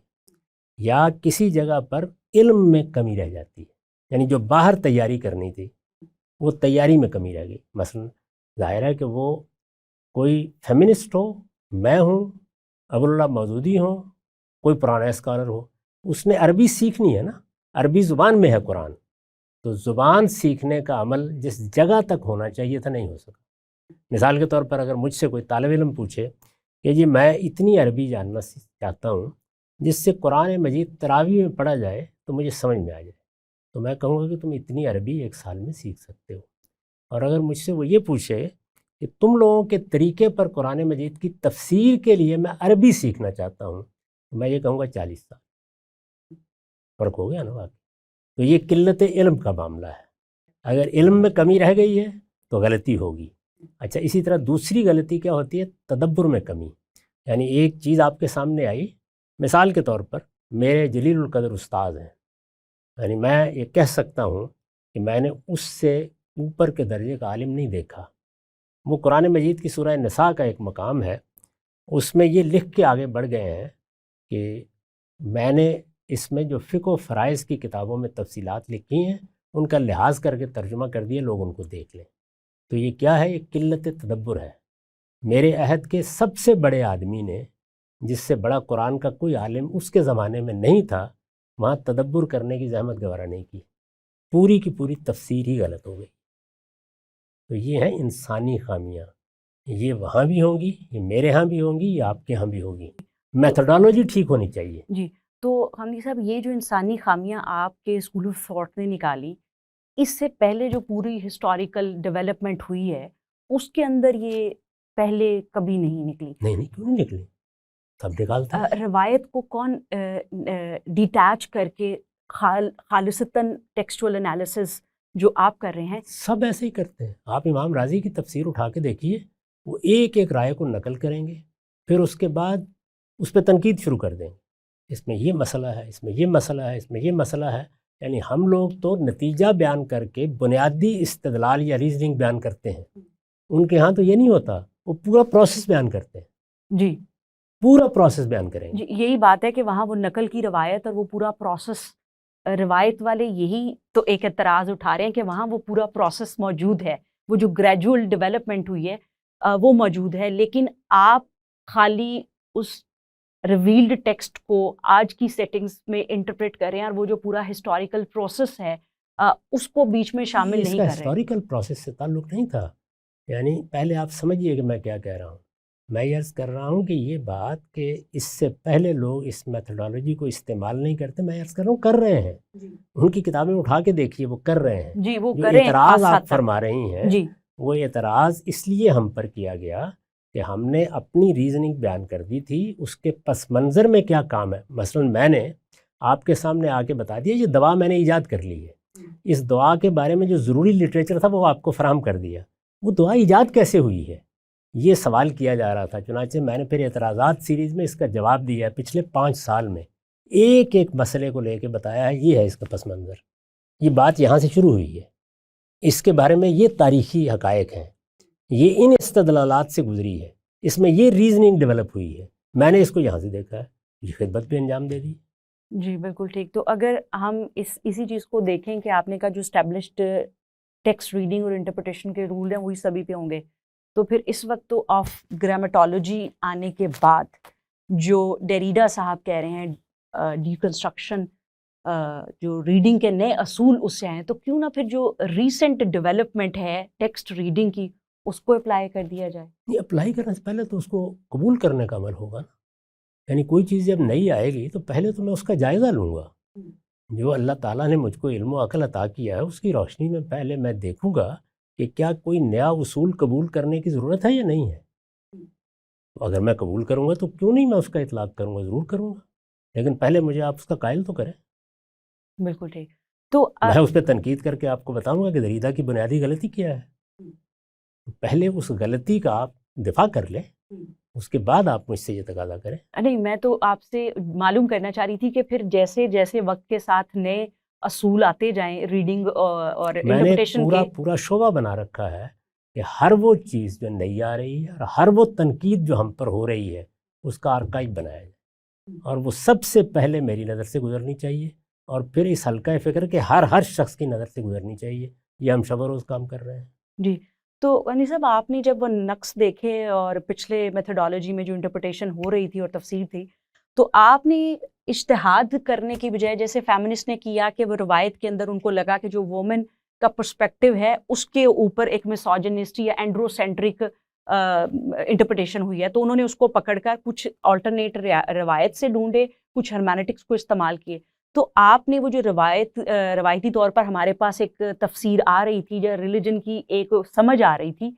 B: یا کسی جگہ پر علم میں کمی رہ جاتی ہے, یعنی جو باہر تیاری کرنی تھی وہ تیاری میں کمی رہ گئی. مثلا ظاہر ہے کہ وہ کوئی فیمنسٹ ہو, میں ہوں, ابواللہ مودودی ہوں, کوئی پرانا اسکالر ہو, اس نے عربی سیکھنی ہے نا, عربی زبان میں ہے قرآن, تو زبان سیکھنے کا عمل جس جگہ تک ہونا چاہیے تھا نہیں ہو سکا. مثال کے طور پر اگر مجھ سے کوئی طالب علم پوچھے کہ جی میں اتنی عربی جاننا چاہتا ہوں جس سے قرآن مجید تراویح میں پڑھا جائے تو مجھے سمجھ میں آ جائے, تو میں کہوں گا کہ تم اتنی عربی 1 سال میں سیکھ سکتے ہو. اور اگر مجھ سے وہ یہ پوچھے کہ تم لوگوں کے طریقے پر قرآن مجید کی تفسیر کے لیے میں عربی سیکھنا چاہتا ہوں, تو میں یہ کہوں گا 40 سال. فرق ہو گیا نا واقعی. تو یہ قلت علم کا معاملہ ہے. اگر علم میں کمی رہ گئی ہے تو غلطی ہوگی. اچھا, اسی طرح دوسری غلطی کیا ہوتی ہے؟ تدبر میں کمی. یعنی ایک چیز آپ کے سامنے آئی, مثال کے طور پر میرے جلیل القدر استاد ہیں, یعنی میں یہ کہہ سکتا ہوں کہ میں نے اس سے اوپر کے درجے کا عالم نہیں دیکھا. وہ قرآن مجید کی سورہ نساء کا ایک مقام ہے اس میں یہ لکھ کے آگے بڑھ گئے ہیں کہ میں نے اس میں جو فقہ و فرائض کی کتابوں میں تفصیلات لکھی ہیں ان کا لحاظ کر کے ترجمہ کر دیا، لوگ ان کو دیکھ لیں۔ تو یہ کیا ہے؟ یہ قلت تدبر ہے۔ میرے عہد کے سب سے بڑے آدمی نے، جس سے بڑا قرآن کا کوئی عالم اس کے زمانے میں نہیں تھا، وہاں تدبر کرنے کی زحمت گوارا نہیں کی، پوری کی پوری تفسیر ہی غلط ہو گئی۔ تو یہ ہیں انسانی خامیاں، یہ وہاں بھی ہوں گی، یہ میرے ہاں بھی ہوں گی، یہ آپ کے ہاں بھی ہوگی۔ میتھڈالوجی ٹھیک ہونی چاہیے۔
A: جی، تو حمدی صاحب یہ جو انسانی خامیاں آپ کے اسکول آف تھاٹ نے نکالی، اس سے پہلے جو پوری ہسٹوریکل ڈیولپمنٹ ہوئی ہے اس کے اندر یہ پہلے کبھی نہیں نکلی؟
B: نہیں، کیوں نہیں نکلی؟ سب نکالتا ہے۔
A: روایت کو کون ڈیٹیچ کر کے خالصتاً ٹیکسچول انالیسس جو آپ کر رہے ہیں؟
B: سب ایسے ہی کرتے ہیں۔ آپ امام راضی کی تفسیر اٹھا کے دیکھیے، وہ ایک ایک رائے کو نقل کریں گے، پھر اس کے بعد اس پہ تنقید شروع کر دیں گے، اس میں یہ مسئلہ ہے، اس میں یہ مسئلہ ہے، اس میں یہ مسئلہ ہے۔ یعنی ہم لوگ تو نتیجہ بیان کر کے بنیادی استدلال یا ریزننگ بیان کرتے ہیں، ان کے ہاں تو یہ نہیں ہوتا، وہ پورا پروسیس بیان کرتے ہیں۔
A: جی،
B: پورا پروسیس بیان کریں گے۔
A: جی، یہی بات ہے کہ وہاں وہ نقل کی روایت اور وہ پورا پروسیس، روایت والے یہی تو ایک اعتراض اٹھا رہے ہیں کہ وہاں وہ پورا پروسیس موجود ہے، وہ جو گریجول ڈیولپمنٹ ہوئی ہے وہ موجود ہے، لیکن آپ خالی اس ریویلڈ ٹیکسٹ کو آج کی سیٹنگز میں انٹرپریٹ کر رہے ہیں، اور وہ جو پورا ہسٹوریکل پروسیس ہے اس کو بیچ میں شامل نہیں کر رہے۔
B: ہسٹوریکل پروسیس سے تعلق نہیں تھا۔ یعنی پہلے آپ سمجھیے کہ میں کیا کہہ رہا ہوں۔ میں یہ عرض کر رہا ہوں کہ یہ بات کہ اس سے پہلے لوگ اس میتھڈالوجی کو استعمال نہیں کرتے، میں عرض کر رہا ہوں کر رہے ہیں۔ ان کی کتابیں اٹھا کے دیکھیے، وہ کر رہے ہیں۔
A: جی، وہ
B: جو
A: کریں۔
B: اعتراض آپ فرما رہی ہیں،
A: جی،
B: وہ اعتراض اس لیے ہم پر کیا گیا کہ ہم نے اپنی ریزننگ بیان کر دی تھی، اس کے پس منظر میں کیا کام ہے۔ مثلا میں نے آپ کے سامنے آ کے بتا دیا یہ دوا میں نے ایجاد کر لی ہے، اس دعا کے بارے میں جو ضروری لٹریچر تھا وہ آپ کو فراہم کر دیا۔ وہ دعا ایجاد کیسے ہوئی ہے یہ سوال کیا جا رہا تھا، چنانچہ میں نے پھر اعتراضات سیریز میں اس کا جواب دیا ہے۔ پچھلے 5 سال میں ایک ایک مسئلے کو لے کے بتایا ہے، یہ ہے اس کا پس منظر، یہ بات یہاں سے شروع ہوئی ہے، اس کے بارے میں یہ تاریخی حقائق ہیں، یہ ان استدلالات سے گزری ہے، اس میں یہ ریزننگ ڈیولپ ہوئی ہے، میں نے اس کو یہاں سے دیکھا ہے، یہ خدمت بھی انجام دے دی۔
A: جی بالکل ٹھیک۔ تو اگر ہم اسی چیز کو دیکھیں کہ آپ نے کہا جو اسٹیبلشڈ ٹیکسٹ ریڈنگ اور انٹرپریٹیشن کے رول ہیں وہی سبھی پہ ہوں گے، تو پھر اس وقت تو آف گرامیٹولوجی آنے کے بعد جو ڈیریڈا صاحب کہہ رہے ہیں ڈیکنسٹرکشن، جو ریڈنگ کے نئے اصول اس سے ہیں، تو کیوں نہ پھر جو ریسنٹ ڈیولپمنٹ ہے ٹیکسٹ ریڈنگ کی اس کو اپلائی کر دیا جائے؟
B: یہ اپلائی کرنے سے پہلے تو اس کو قبول کرنے کا عمل ہوگا نا۔ یعنی کوئی چیز جب نئی آئے گی تو پہلے تو میں اس کا جائزہ لوں گا۔ جو اللہ تعالیٰ نے مجھ کو علم و عقل عطا کیا ہے اس کی روشنی میں پہلے میں دیکھوں گا کہ کیا کوئی نیا اصول قبول کرنے کی ضرورت ہے یا نہیں ہے۔ تو اگر میں قبول کروں گا تو کیوں نہیں میں اس کا اطلاق کروں گا، ضرور کروں گا، لیکن پہلے مجھے آپ اس کا قائل تو کریں۔
A: بالکل ٹھیک۔ تو
B: میں اس پہ تنقید کر کے آپ کو بتاؤں گا کہ دریدہ کی بنیادی غلطی کیا ہے، پہلے اس غلطی کا آپ دفاع کر لیں، اس کے بعد آپ مجھ سے یہ تقاضا کریں۔
A: نہیں، میں تو آپ سے معلوم کرنا چاہ رہی تھی کہ پھر جیسے جیسے وقت کے ساتھ نئے اصول آتے جائیں ریڈنگ اور
B: میں نے
A: انٹرپریٹیشن کے،
B: پورا شعبہ بنا رکھا ہے کہ ہر وہ چیز جو نئی آ رہی ہے اور ہر وہ تنقید جو ہم پر ہو رہی ہے اس کا آرکائیو بنایا جائے، اور وہ سب سے پہلے میری نظر سے گزرنی چاہیے، اور پھر اس حلقہ فکر کے ہر شخص کی نظر سے گزرنی چاہیے۔ یہ ہم شب و روز کام کر رہے ہیں۔
A: جی۔ تو انی صاحب آپ نے جب وہ نقص دیکھے اور پچھلے میتھڈالوجی میں جو انٹرپریٹیشن ہو رہی تھی اور تفسیر تھی، تو آپ نے اجتہاد کرنے کی بجائے جیسے فیمنسٹ نے کیا کہ وہ روایت کے اندر ان کو لگا کہ جو وومن کا پرسپیکٹو ہے اس کے اوپر ایک مسوجنسٹی یا اینڈرو سینٹرک انٹرپریٹیشن ہوئی ہے، تو انہوں نے اس کو پکڑ کر کچھ آلٹرنیٹ روایت سے ڈھونڈے، کچھ ہرمینیٹکس کو استعمال کیے۔ تو آپ نے وہ جو روایتی طور پر ہمارے پاس ایک تفسیر آ رہی تھی یا ریلیجن کی ایک سمجھ آ رہی تھی،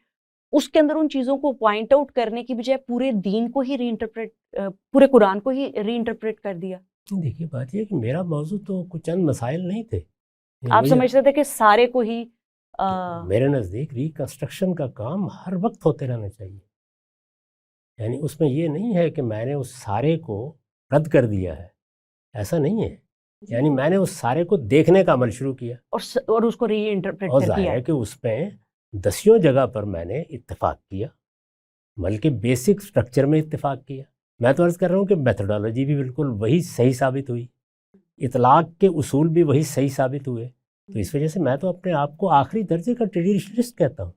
A: اس کے اندر ان چیزوں کو پوائنٹ آؤٹ کرنے کی بجائے پورے دین کو ہی پورے قرآن کو ہی ری انٹرپریٹ کر دیا۔
B: دیکھیے بات یہ کہ میرا موضوع تو کچھ چند مسائل نہیں تھے،
A: آپ سمجھتے تھے کہ سارے کو ہی
B: میرے نزدیک ریکنسٹرکشن کا کام ہر وقت ہوتے رہنا چاہیے۔ یعنی اس میں یہ نہیں ہے کہ میں نے اس سارے کو رد کر دیا ہے، ایسا نہیں ہے۔ یعنی میں نے اس سارے کو دیکھنے کا عمل شروع کیا
A: اور اس کو ری انٹرپریٹ
B: اور
A: کر
B: ظاہر
A: دیا۔
B: ہے کہ اس میں 10 جگہ پر میں نے اتفاق کیا، بلکہ بیسک سٹرکچر میں اتفاق کیا. میں تو عرض کر رہا ہوں کہ میتھڈالوجی بھی بالکل وہی صحیح ثابت ہوئی، اطلاق کے اصول بھی وہی صحیح ثابت ہوئے. تو اس وجہ سے میں تو اپنے آپ کو آخری درجے کا ٹریڈیشنلسٹ کہتا ہوں.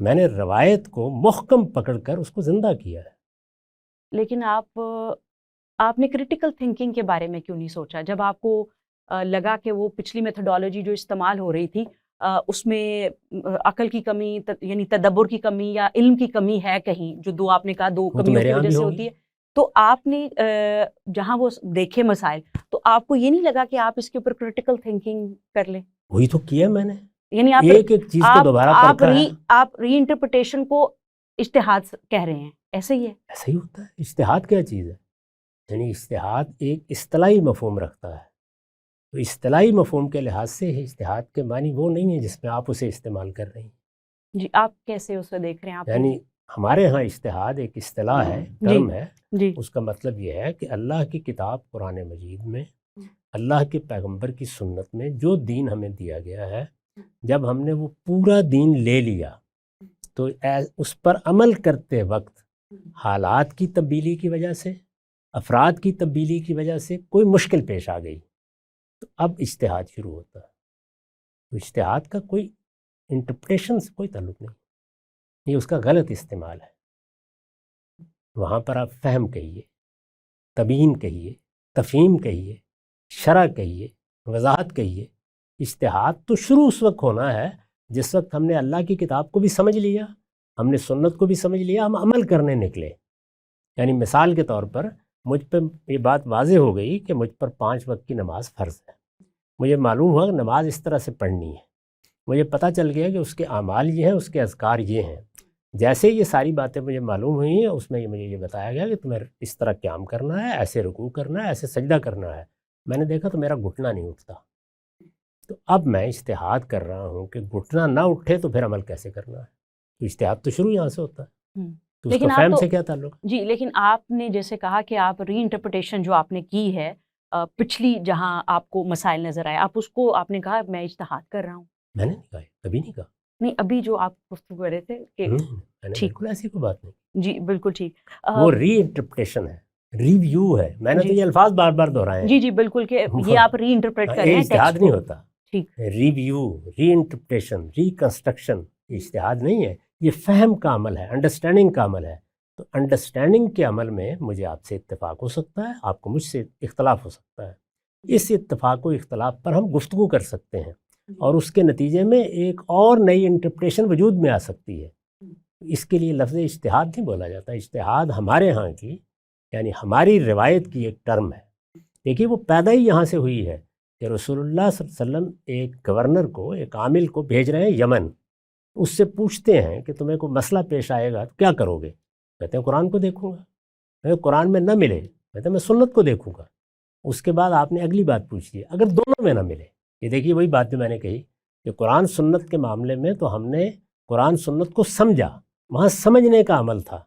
B: میں نے روایت کو محکم پکڑ کر اس کو زندہ کیا ہے.
A: لیکن آپ نے کریٹیکل تھنکنگ کے بارے میں کیوں نہیں سوچا جب آپ کو لگا کہ وہ پچھلی میتھڈالوجی جو استعمال ہو رہی تھی اس میں عقل کی کمی یعنی تدبر کی کمی یا علم کی کمی ہے کہیں، جو دو آپ نے کہا دو کمیوں کی وجہ سے ہوتی ہے، تو آپ نے جہاں وہ دیکھے مسائل تو آپ کو یہ نہیں لگا کہ آپ اس کے اوپر کریٹیکل تھنکنگ کر لیں؟
B: وہی تو کیا میں نے،
A: یعنی
B: ایک چیز کو دوبارہ پرکھا ہے.
A: آپ ری انٹرپریٹیشن کو اجتہاد کہہ رہے ہیں، ایسے ہی ہے؟
B: ایسا ہی ہوتا ہے. اجتہاد کیا چیز ہے؟ یعنی اجتہاد ایک اصطلاحی مفہوم رکھتا ہے. تو اصطلاحی مفہوم کے لحاظ سے اجتہاد کے معنی وہ نہیں ہے جس میں آپ اسے استعمال کر رہی ہیں.
A: جی آپ کیسے اسے دیکھ رہے ہیں؟ آپ
B: یعنی ہمارے ہاں اجتہاد ایک اصطلاح ہے، ٹرم ہے.
A: جی
B: اس کا مطلب یہ ہے کہ اللہ کی کتاب قرآن مجید میں، اللہ کے پیغمبر کی سنت میں جو دین ہمیں دیا گیا ہے، جب ہم نے وہ پورا دین لے لیا تو اس پر عمل کرتے وقت حالات کی تبدیلی کی وجہ سے، افراد کی تبدیلی کی وجہ سے کوئی مشکل پیش آ گئی تو اب اجتہاد شروع ہوتا ہے. تو اجتہاد کا کوئی انٹرپریٹیشن سے کوئی تعلق نہیں، یہ اس کا غلط استعمال ہے. وہاں پر آپ فہم کہیے، تبیین کہیے، تفہیم کہیے، شرح کہیے، وضاحت کہیے. اجتہاد تو شروع اس وقت ہونا ہے جس وقت ہم نے اللہ کی کتاب کو بھی سمجھ لیا، ہم نے سنت کو بھی سمجھ لیا، ہم عمل کرنے نکلے. یعنی مثال کے طور پر مجھ پہ یہ بات واضح ہو گئی کہ مجھ پر 5 وقت کی نماز فرض ہے. مجھے معلوم ہوا کہ نماز اس طرح سے پڑھنی ہے. مجھے پتہ چل گیا کہ اس کے اعمال یہ ہیں، اس کے اذکار یہ ہیں. جیسے یہ ساری باتیں مجھے معلوم ہوئی ہیں، اس میں مجھے یہ بتایا گیا کہ تمہیں اس طرح قیام کرنا ہے، ایسے رکوع کرنا ہے، ایسے سجدہ کرنا ہے. میں نے دیکھا تو میرا گھٹنا نہیں اٹھتا. تو اب میں اجتہاد کر رہا ہوں کہ گھٹنا نہ اٹھے تو پھر عمل کیسے کرنا ہے. تو اجتہاد تو شروع یہاں سے ہوتا ہے. تو اس کا فہم سے کیا تعلق ہے؟
A: جی لیکن آپ نے جیسے کہا کہ آپ ری انٹرپریٹیشن جو آپ نے کی ہے پچھلی جہاں آپ کو مسائل نظر آئے، آپ اس کو آپ نے کہا میں اجتہاد کر رہا ہوں.
B: میں نے نہیں کہا، کبھی نہیں کہا.
A: نہیں ابھی جو آپ گفتگو کر رہے تھے کہ
B: میں نے بالکل ایسی کوئی بات نہیں.
A: جی بالکل ٹھیک.
B: وہ ری انٹرپریٹیشن ہے، ریویو ہے. میں نے تو یہ الفاظ بار بار دہرائے ہیں.
A: جی بالکل کہ یہ آپ ری انٹرپریٹ کر رہے ہیں.
B: اجتہاد نہیں ہوتا.
A: ٹھیک.
B: ریویو، ری انٹرپریٹیشن، ریکنسٹرکشن اجتہاد نہیں ہے، یہ فہم کا عمل ہے، انڈرسٹینڈنگ کا عمل ہے. تو انڈرسٹینڈنگ کے عمل میں مجھے آپ سے اتفاق ہو سکتا ہے، آپ کو مجھ سے اختلاف ہو سکتا ہے. اس اتفاق و اختلاف پر ہم گفتگو کر سکتے ہیں اور اس کے نتیجے میں ایک اور نئی انٹرپریٹیشن وجود میں آ سکتی ہے. اس کے لیے لفظ اجتہاد نہیں بولا جاتا. اجتہاد ہمارے ہاں کی یعنی ہماری روایت کی ایک ٹرم ہے. دیکھیے وہ پیدا ہی یہاں سے ہوئی ہے کہ رسول اللہ صلی اللہ علیہ وسلم ایک گورنر کو، ایک عامل کو بھیج رہے ہیں یمن. اس سے پوچھتے ہیں کہ تمہیں کوئی مسئلہ پیش آئے گا تو کیا کرو گے؟ کہتے ہیں قرآن کو دیکھوں گا. اگر قرآن میں نہ ملے کہتے ہیں میں سنت کو دیکھوں گا. اس کے بعد آپ نے اگلی بات پوچھی ہے اگر دونوں میں نہ ملے. یہ دیکھیے وہی بات جو میں نے کہی کہ قرآن سنت کے معاملے میں تو ہم نے قرآن سنت کو سمجھا، وہاں سمجھنے کا عمل تھا،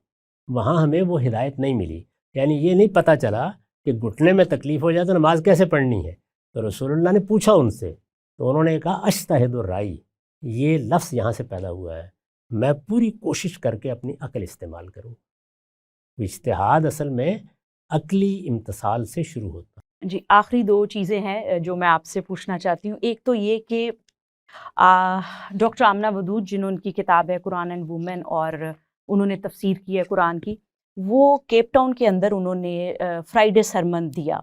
B: وہاں ہمیں وہ ہدایت نہیں ملی. یعنی یہ نہیں پتہ چلا کہ گھٹنے میں تکلیف ہو جائے تو نماز کیسے پڑھنی ہے. تو رسول اللہ نے پوچھا ان سے تو انہوں نے کہا اجتہد الرائی. یہ لفظ یہاں سے پیدا ہوا ہے. میں پوری کوشش کر کے اپنی عقل استعمال کروں. اجتہاد اصل میں عقلی امتثال سے شروع ہوتا ہے.
A: جی آخری 2 چیزیں ہیں جو میں آپ سے پوچھنا چاہتی ہوں. ایک تو یہ کہ ڈاکٹر آمنہ ودود جنہوں کی کتاب ہے قرآن اینڈ وومن اور انہوں نے تفسیر کی ہے قرآن کی، وہ کیپ ٹاؤن کے اندر انہوں نے فرائیڈے سرمن دیا.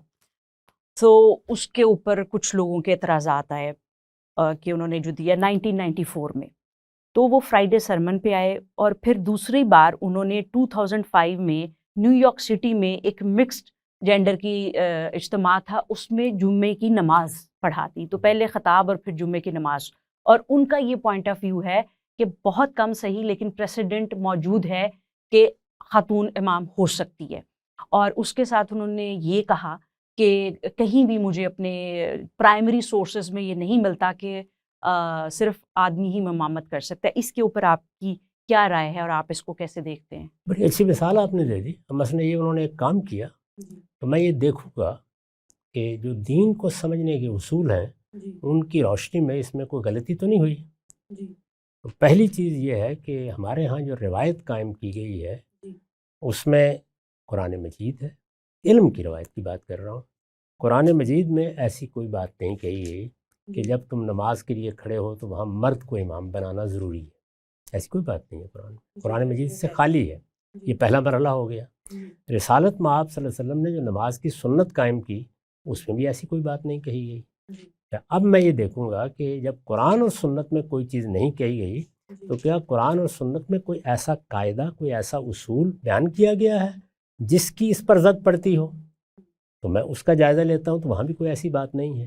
A: تو اس کے اوپر کچھ لوگوں کے اعتراضات آئے کہ انہوں نے جو دیا 1994 میں، تو وہ فرائیڈے سرمن پہ آئے. اور پھر دوسری بار انہوں نے 2005 میں نیو یارک سٹی میں ایک مکسڈ جینڈر کی اجتماع تھا، اس میں جمعے کی نماز پڑھاتی. تو پہلے خطاب اور پھر جمعے کی نماز. اور ان کا یہ پوائنٹ آف ویو ہے کہ بہت کم صحیح لیکن پریسیڈنٹ موجود ہے کہ خاتون امام ہو سکتی ہے. اور اس کے ساتھ انہوں نے یہ کہا کہ کہیں بھی مجھے اپنے پرائمری سورسز میں یہ نہیں ملتا کہ صرف آدمی ہی امامت کر سکتا ہے. اس کے اوپر آپ کی کیا رائے ہے اور آپ اس کو کیسے دیکھتے ہیں؟
B: بڑی اچھی مثال آپ نے دے دی. مثلا یہ انہوں نے ایک کام کیا تو میں یہ دیکھوں گا کہ جو دین کو سمجھنے کے اصول ہیں ان کی روشنی میں اس میں کوئی غلطی تو نہیں ہوئی. تو پہلی چیز یہ ہے کہ ہمارے ہاں جو روایت قائم کی گئی ہے اس میں قرآن مجید ہے. علم کی روایت کی بات کر رہا ہوں. قرآن مجید میں ایسی کوئی بات نہیں کہی گئی کہ جب تم نماز کے لیے کھڑے ہو تو وہاں مرد کو امام بنانا ضروری ہے. ایسی کوئی بات نہیں ہے. قرآن مجید سے خالی ہے. یہ پہلا مرحلہ ہو گیا. رسالت میں آپ صلی اللہ علیہ وسلم نے جو نماز کی سنت قائم کی اس میں بھی ایسی کوئی بات نہیں کہی گئی. اب میں یہ دیکھوں گا کہ جب قرآن اور سنت میں کوئی چیز نہیں کہی گئی تو کیا قرآن اور سنت میں کوئی ایسا قاعدہ، کوئی ایسا اصول بیان کیا گیا ہے جس کی اس پر زد پڑتی ہو؟ تو میں اس کا جائزہ لیتا ہوں تو وہاں بھی کوئی ایسی بات نہیں ہے.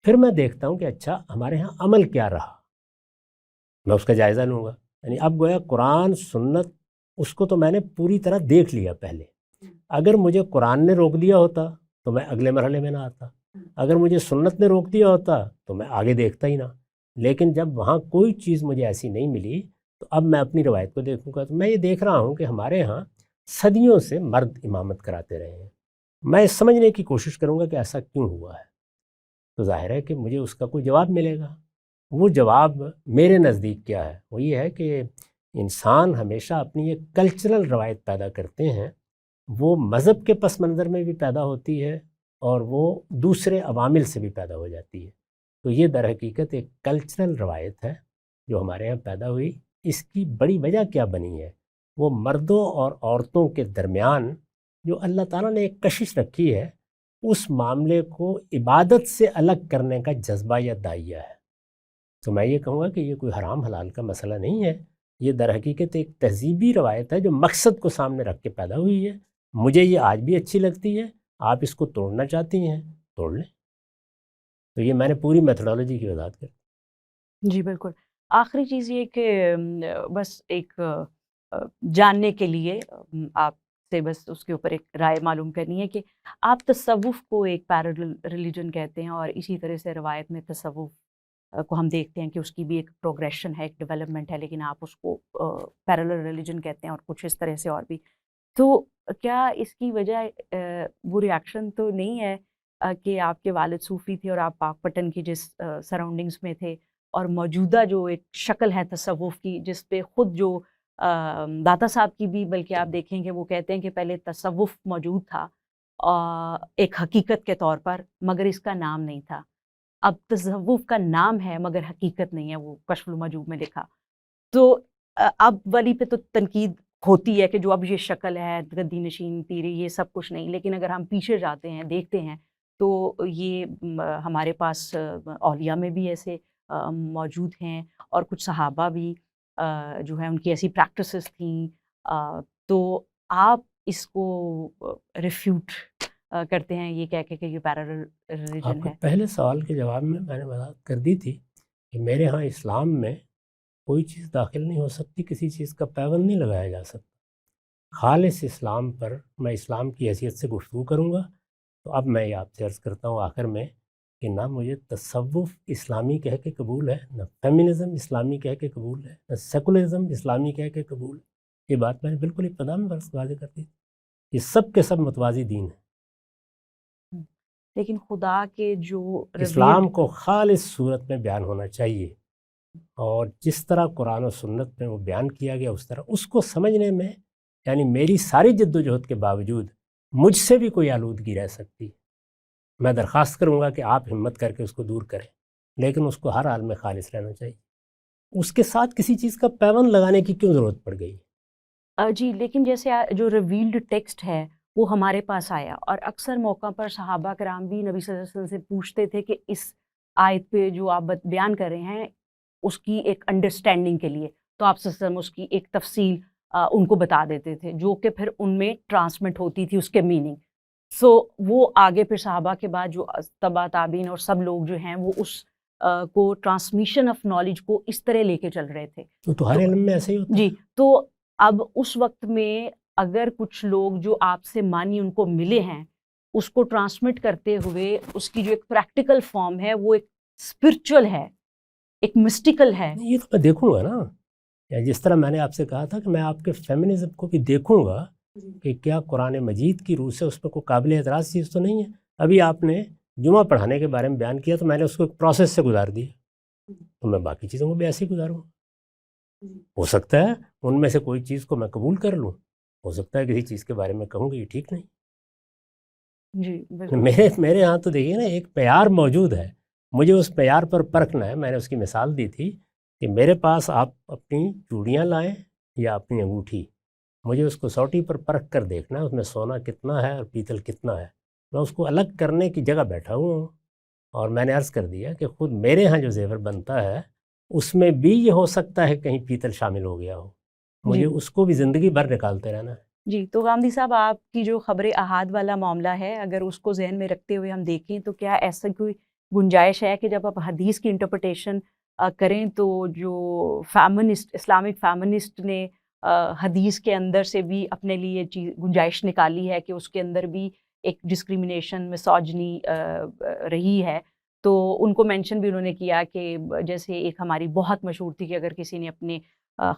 B: پھر میں دیکھتا ہوں کہ اچھا ہمارے ہاں عمل کیا رہا، میں اس کا جائزہ لوں گا. یعنی اب گویا قرآن سنت اس کو تو میں نے پوری طرح دیکھ لیا پہلے. اگر مجھے قرآن نے روک دیا ہوتا تو میں اگلے مرحلے میں نہ آتا، اگر مجھے سنت نے روک دیا ہوتا تو میں آگے دیکھتا ہی نہ. لیکن جب وہاں کوئی چیز مجھے ایسی نہیں ملی تو اب میں اپنی روایت کو دیکھوں گا. تو میں یہ دیکھ رہا ہوں کہ ہمارے ہاں صدیوں سے مرد امامت کراتے رہے ہیں. میں سمجھنے کی کوشش کروں گا کہ ایسا کیوں ہوا ہے. تو ظاہر ہے کہ مجھے اس کا کوئی جواب ملے گا. وہ جواب میرے نزدیک کیا ہے؟ وہ یہ ہے کہ انسان ہمیشہ اپنی ایک کلچرل روایت پیدا کرتے ہیں. وہ مذہب کے پس منظر میں بھی پیدا ہوتی ہے اور وہ دوسرے عوامل سے بھی پیدا ہو جاتی ہے. تو یہ در حقیقت ایک کلچرل روایت ہے جو ہمارے یہاں پیدا ہوئی. اس کی بڑی وجہ کیا بنی ہے؟ وہ مردوں اور عورتوں کے درمیان جو اللہ تعالیٰ نے ایک کشش رکھی ہے اس معاملے کو عبادت سے الگ کرنے کا جذبہ یا داعیہ ہے. تو میں یہ کہوں گا کہ یہ کوئی حرام حلال کا مسئلہ نہیں ہے. یہ در حقیقت ایک تہذیبی روایت ہے جو مقصد کو سامنے رکھ کے پیدا ہوئی ہے. مجھے یہ آج بھی اچھی لگتی ہے. آپ اس کو توڑنا چاہتی ہیں توڑ لیں. تو یہ میں نے پوری میتھڈالوجی کی وضاحت کر.
A: جی بالکل. آخری چیز یہ کہ بس ایک جاننے کے لیے آپ سے بس اس کے اوپر ایک رائے معلوم کرنی ہے کہ آپ تصوف کو ایک پیرلل ریلیجن کہتے ہیں اور اسی طرح سے روایت میں تصوف کو ہم دیکھتے ہیں کہ اس کی بھی ایک پروگریشن ہے، ایک ڈیولپمنٹ ہے، لیکن آپ اس کو پیرلل ریلیجن کہتے ہیں اور کچھ اس طرح سے اور بھی. تو کیا اس کی وجہ وہ ریاکشن تو نہیں ہے کہ آپ کے والد صوفی تھے اور آپ پاک پٹن کی جس سراؤنڈنگس میں تھے اور موجودہ جو ایک شکل ہے تصوف کی جس پہ خود جو داتا صاحب کی بھی بلکہ آپ دیکھیں کہ وہ کہتے ہیں کہ پہلے تصوف موجود تھا ایک حقیقت کے طور پر مگر اس کا نام نہیں تھا. اب تصوف کا نام ہے مگر حقیقت نہیں ہے، وہ کشف المجوب میں لکھا. تو اب والی پہ تو تنقید ہوتی ہے کہ جو اب یہ شکل ہے گدی نشین پیری یہ سب کچھ نہیں، لیکن اگر ہم پیچھے جاتے ہیں دیکھتے ہیں تو یہ ہمارے پاس اولیاء میں بھی ایسے موجود ہیں اور کچھ صحابہ بھی جو ہیں ان کی ایسی پریکٹسز تھیں. تو آپ اس کو ریفیوٹ کرتے ہیں یہ کہہ کے کہ یہ پیرلل ریلیجن
B: آپ کے
A: ہے.
B: پہلے سوال کے جواب میں نے وضاحت کر دی تھی کہ میرے ہاں اسلام میں کوئی چیز داخل نہیں ہو سکتی، کسی چیز کا پیوند نہیں لگایا جا سکتا. خالص اسلام پر میں اسلام کی حیثیت سے گفتگو کروں گا. تو اب میں یہ آپ سے عرض کرتا ہوں آخر میں کہ نہ مجھے تصوف اسلامی کہہ کے قبول ہے، نہ فیمنزم اسلامی کہہ کے قبول ہے، نہ سیکولرزم اسلامی کہہ کے قبول ہے. یہ بات میں نے بالکل ابتدا میں واضح کر دی. یہ سب کے سب متوازی دین ہیں.
A: لیکن خدا کے جو
B: اسلام کو خالص صورت میں بیان ہونا چاہیے اور جس طرح قرآن و سنت میں وہ بیان کیا گیا اس طرح اس کو سمجھنے میں یعنی میری ساری جد و جہد کے باوجود مجھ سے بھی کوئی آلودگی رہ سکتی ہے. میں درخواست کروں گا کہ آپ ہمت کر کے اس کو دور کریں، لیکن اس کو ہر حال میں خالص رہنا چاہیے. اس کے ساتھ کسی چیز کا پیوند لگانے کی کیوں ضرورت پڑ گئی؟
A: جی لیکن جیسے جو ریویلڈ ٹیکسٹ ہے وہ ہمارے پاس آیا اور اکثر موقع پر صحابہ کرام بھی نبی صلی اللہ علیہ وسلم سے پوچھتے تھے کہ اس آیت پہ جو آپ بیان کر رہے ہیں اس کی ایک انڈرسٹینڈنگ کے لیے، تو آپ صلی اللہ علیہ وسلم اس کی ایک تفصیل ان کو بتا دیتے تھے جو کہ پھر ان میں ٹرانسمٹ ہوتی تھی اس کے میننگ. سو وہ آگے پھر صحابہ کے بعد جو تبع تابعین اور سب لوگ جو ہیں وہ اس کو ٹرانسمیشن آف نالج کو اس طرح لے کے چل رہے تھے.
B: تو ہر علم میں ایسے ہی ہوتا ہے.
A: جی تو اب اس وقت میں اگر کچھ لوگ جو آپ سے مانی ان کو ملے ہیں اس کو ٹرانسمٹ کرتے ہوئے اس کی جو ایک پریکٹیکل فارم ہے وہ ایک اسپرچل ہے، ایک مسٹیکل ہے.
B: یہ تو میں دیکھوں گا نا، یا جس طرح میں نے آپ سے کہا تھا کہ میں آپ کے فیمنزم کو بھی دیکھوں گا کہ کیا قرآن مجید کی روح سے اس میں کوئی قابل اعتراض چیز تو نہیں ہے. ابھی آپ نے جمعہ پڑھانے کے بارے میں بیان کیا تو میں نے اس کو ایک پروسیس سے گزار دیا، تو میں باقی چیزوں کو بھی ایسے ہی گزاروں گا. ہو سکتا ہے ان میں سے کوئی چیز کو میں قبول کر لوں، ہو سکتا ہے کسی چیز کے بارے میں کہوں کہ یہ ٹھیک نہیں۔
A: جی بالکل
B: میرے ہاں تو دیکھیے نا ایک پیار موجود ہے، مجھے اس پیار پر پرکھنا ہے۔ میں نے اس کی مثال دی تھی کہ میرے پاس آپ اپنی چوڑیاں لائیں یا اپنی انگوٹھی، مجھے اس کو سوٹی پر پرکھ کر دیکھنا ہے اس میں سونا کتنا ہے اور پیتل کتنا ہے۔ میں اس کو الگ کرنے کی جگہ بیٹھا ہوا ہوں، اور میں نے عرض کر دیا کہ خود میرے ہاں جو زیور بنتا ہے اس میں بھی یہ ہو سکتا ہے کہیں پیتل شامل ہو گیا ہو، مجھے
A: جی
B: اس کو بھی زندگی بھر نکالتے رہنا ہے۔
A: جی تو غامدی صاحب، آپ کی جو خبر احاد والا معاملہ ہے، اگر اس کو ذہن میں رکھتے ہوئے ہم دیکھیں تو کیا ایسا کوئی گنجائش ہے کہ جب آپ حدیث کی انٹرپریٹیشن کریں تو جو فیمنسٹ، اسلامک فیمنسٹ نے حدیث کے اندر سے بھی اپنے لیے چیز گنجائش نکالی ہے کہ اس کے اندر بھی ایک ڈسکریمنیشن، مسوجنی رہی ہے، تو ان کو مینشن بھی انہوں نے کیا کہ جیسے ایک ہماری بہت مشہور تھی کہ اگر کسی نے اپنے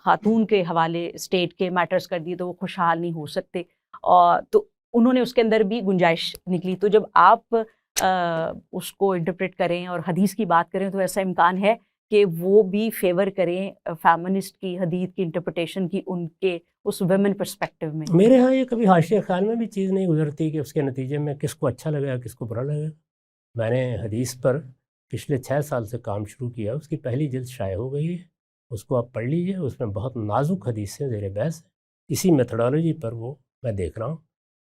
A: خاتون کے حوالے اسٹیٹ کے میٹرز کر دیے تو وہ خوشحال نہیں ہو سکتے، اور تو انہوں نے اس کے اندر بھی گنجائش نکلی۔ تو جب آپ اس کو انٹرپریٹ کریں اور حدیث کی بات کریں تو ایسا امکان ہے کہ وہ بھی فیور کریں فیمنسٹ کی حدیث کی انٹرپریٹیشن کی، ان کے اس ویمن پرسپیکٹیو میں؟
B: میرے ہاں یہ کبھی حاشیہ خیال میں بھی چیز نہیں گزرتی کہ اس کے نتیجے میں کس کو اچھا لگے گا کس کو برا لگے گا۔ میں نے حدیث پر پچھلے 6 سال سے کام شروع کیا، اس کی پہلی جلد شائع ہو گئی ہے، اس کو آپ پڑھ لیجئے، اس میں بہت نازک حدیثیں زیر بحث ہیں۔ اسی میتھڈالوجی پر وہ میں دیکھ رہا ہوں،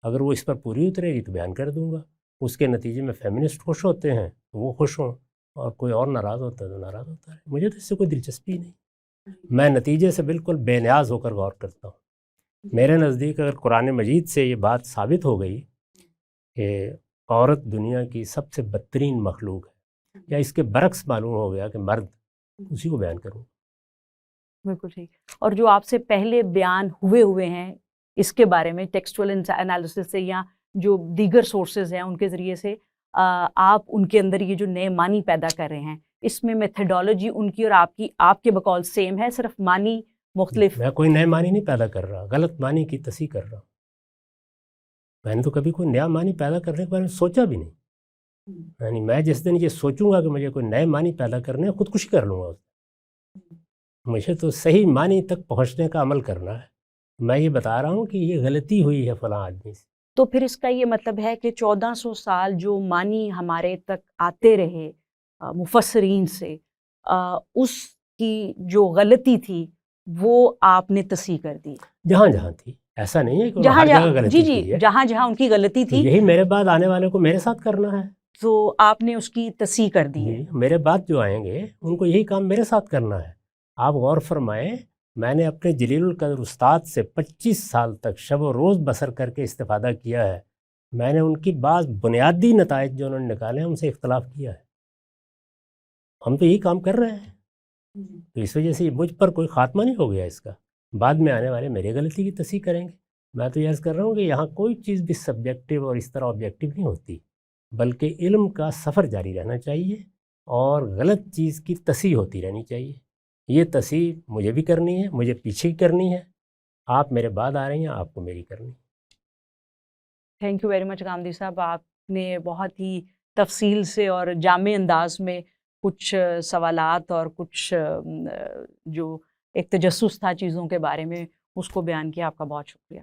B: اگر وہ اس پر پوری اترے گی تو بیان کر دوں گا۔ اس کے نتیجے میں فیمنسٹ خوش ہوتے ہیں تو وہ خوش ہوں، اور کوئی اور ناراض ہوتا ہے تو ناراض ہوتا ہے، مجھے تو اس سے کوئی دلچسپی نہیں۔ میں نتیجے سے بالکل بے نیاز ہو کر غور کرتا ہوں۔ میرے نزدیک اگر قرآن مجید سے یہ بات ثابت ہو گئی کہ عورت دنیا کی سب سے بدترین مخلوق ہے، یا اس کے برعکس معلوم ہو گیا کہ مرد، اسی کو بیان کروں۔
A: بالکل ٹھیک۔ اور جو آپ سے پہلے بیان ہوئے ہیں اس کے بارے میں ٹیکسچول انالیسس سے یا جو دیگر سورسز ہیں ان کے ذریعے سے آپ ان کے اندر یہ جو نئے معنی پیدا کر رہے ہیں، اس میں میتھڈالوجی ان کی اور آپ کے بقول سیم ہے، صرف معنی مختلف؟
B: میں کوئی نئے معنی نہیں پیدا کر رہا، غلط معنی کی تصحیح کر رہا ہوں۔ میں نے تو کبھی کوئی نیا معنی پیدا کرنے کے بارے میں سوچا بھی نہیں۔ یعنی میں جس دن یہ سوچوں گا کہ مجھے کوئی نئے معنی پیدا کرنے ہیں، خودکشی کر لوں گا۔ مجھے تو صحیح معنی تک پہنچنے کا عمل کرنا ہے۔ میں یہ بتا رہا ہوں کہ یہ غلطی ہوئی ہے فلاں آدمی سے۔
A: تو پھر اس کا یہ مطلب ہے کہ 1400 سال جو معنی ہمارے تک آتے رہے مفسرین سے، اس کی جو غلطی تھی وہ آپ نے تصحیح کر دی؟
B: جہاں جہاں تھی، ایسا نہیں ہے کہ
A: جہاں
B: ہر جگہ غلطی
A: جی
B: کی ہے۔
A: جہاں جہاں ان کی غلطی تھی
B: یہی میرے بعد آنے والے کو میرے ساتھ کرنا ہے۔
A: تو آپ نے اس کی تصحیح کر دی ہے؟
B: میرے بعد جو آئیں گے ان کو یہی کام میرے ساتھ کرنا ہے۔ آپ غور فرمائیں، میں نے اپنے جلیل القدر استاد سے 25 سال تک شب و روز بسر کر کے استفادہ کیا ہے۔ میں نے ان کی بعض بنیادی نتائج جو انہوں نے نکالے ہیں ان سے اختلاف کیا ہے۔ ہم تو یہی کام کر رہے ہیں، تو اس وجہ سے مجھ پر کوئی خاتمہ نہیں ہو گیا اس کا۔ بعد میں آنے والے میرے غلطی کی تصحیح کریں گے۔ میں تو یہ عرض کر رہا ہوں کہ یہاں کوئی چیز بھی سبجیکٹیو اور اس طرح آبجیکٹیو نہیں ہوتی، بلکہ علم کا سفر جاری رہنا چاہیے اور غلط چیز کی تصحیح ہوتی رہنی چاہیے۔ یہ تصحیح مجھے بھی کرنی ہے، مجھے پیچھے کی کرنی ہے، آپ میرے بعد آ رہی ہیں، آپ کو میری کرنی ہے۔
A: Thank you very much Ghamidi صاحب، آپ نے بہت ہی تفصیل سے اور جامع انداز میں کچھ سوالات اور کچھ جو ایک تجسس تھا چیزوں کے بارے میں اس کو بیان کیا۔ آپ کا بہت شکریہ۔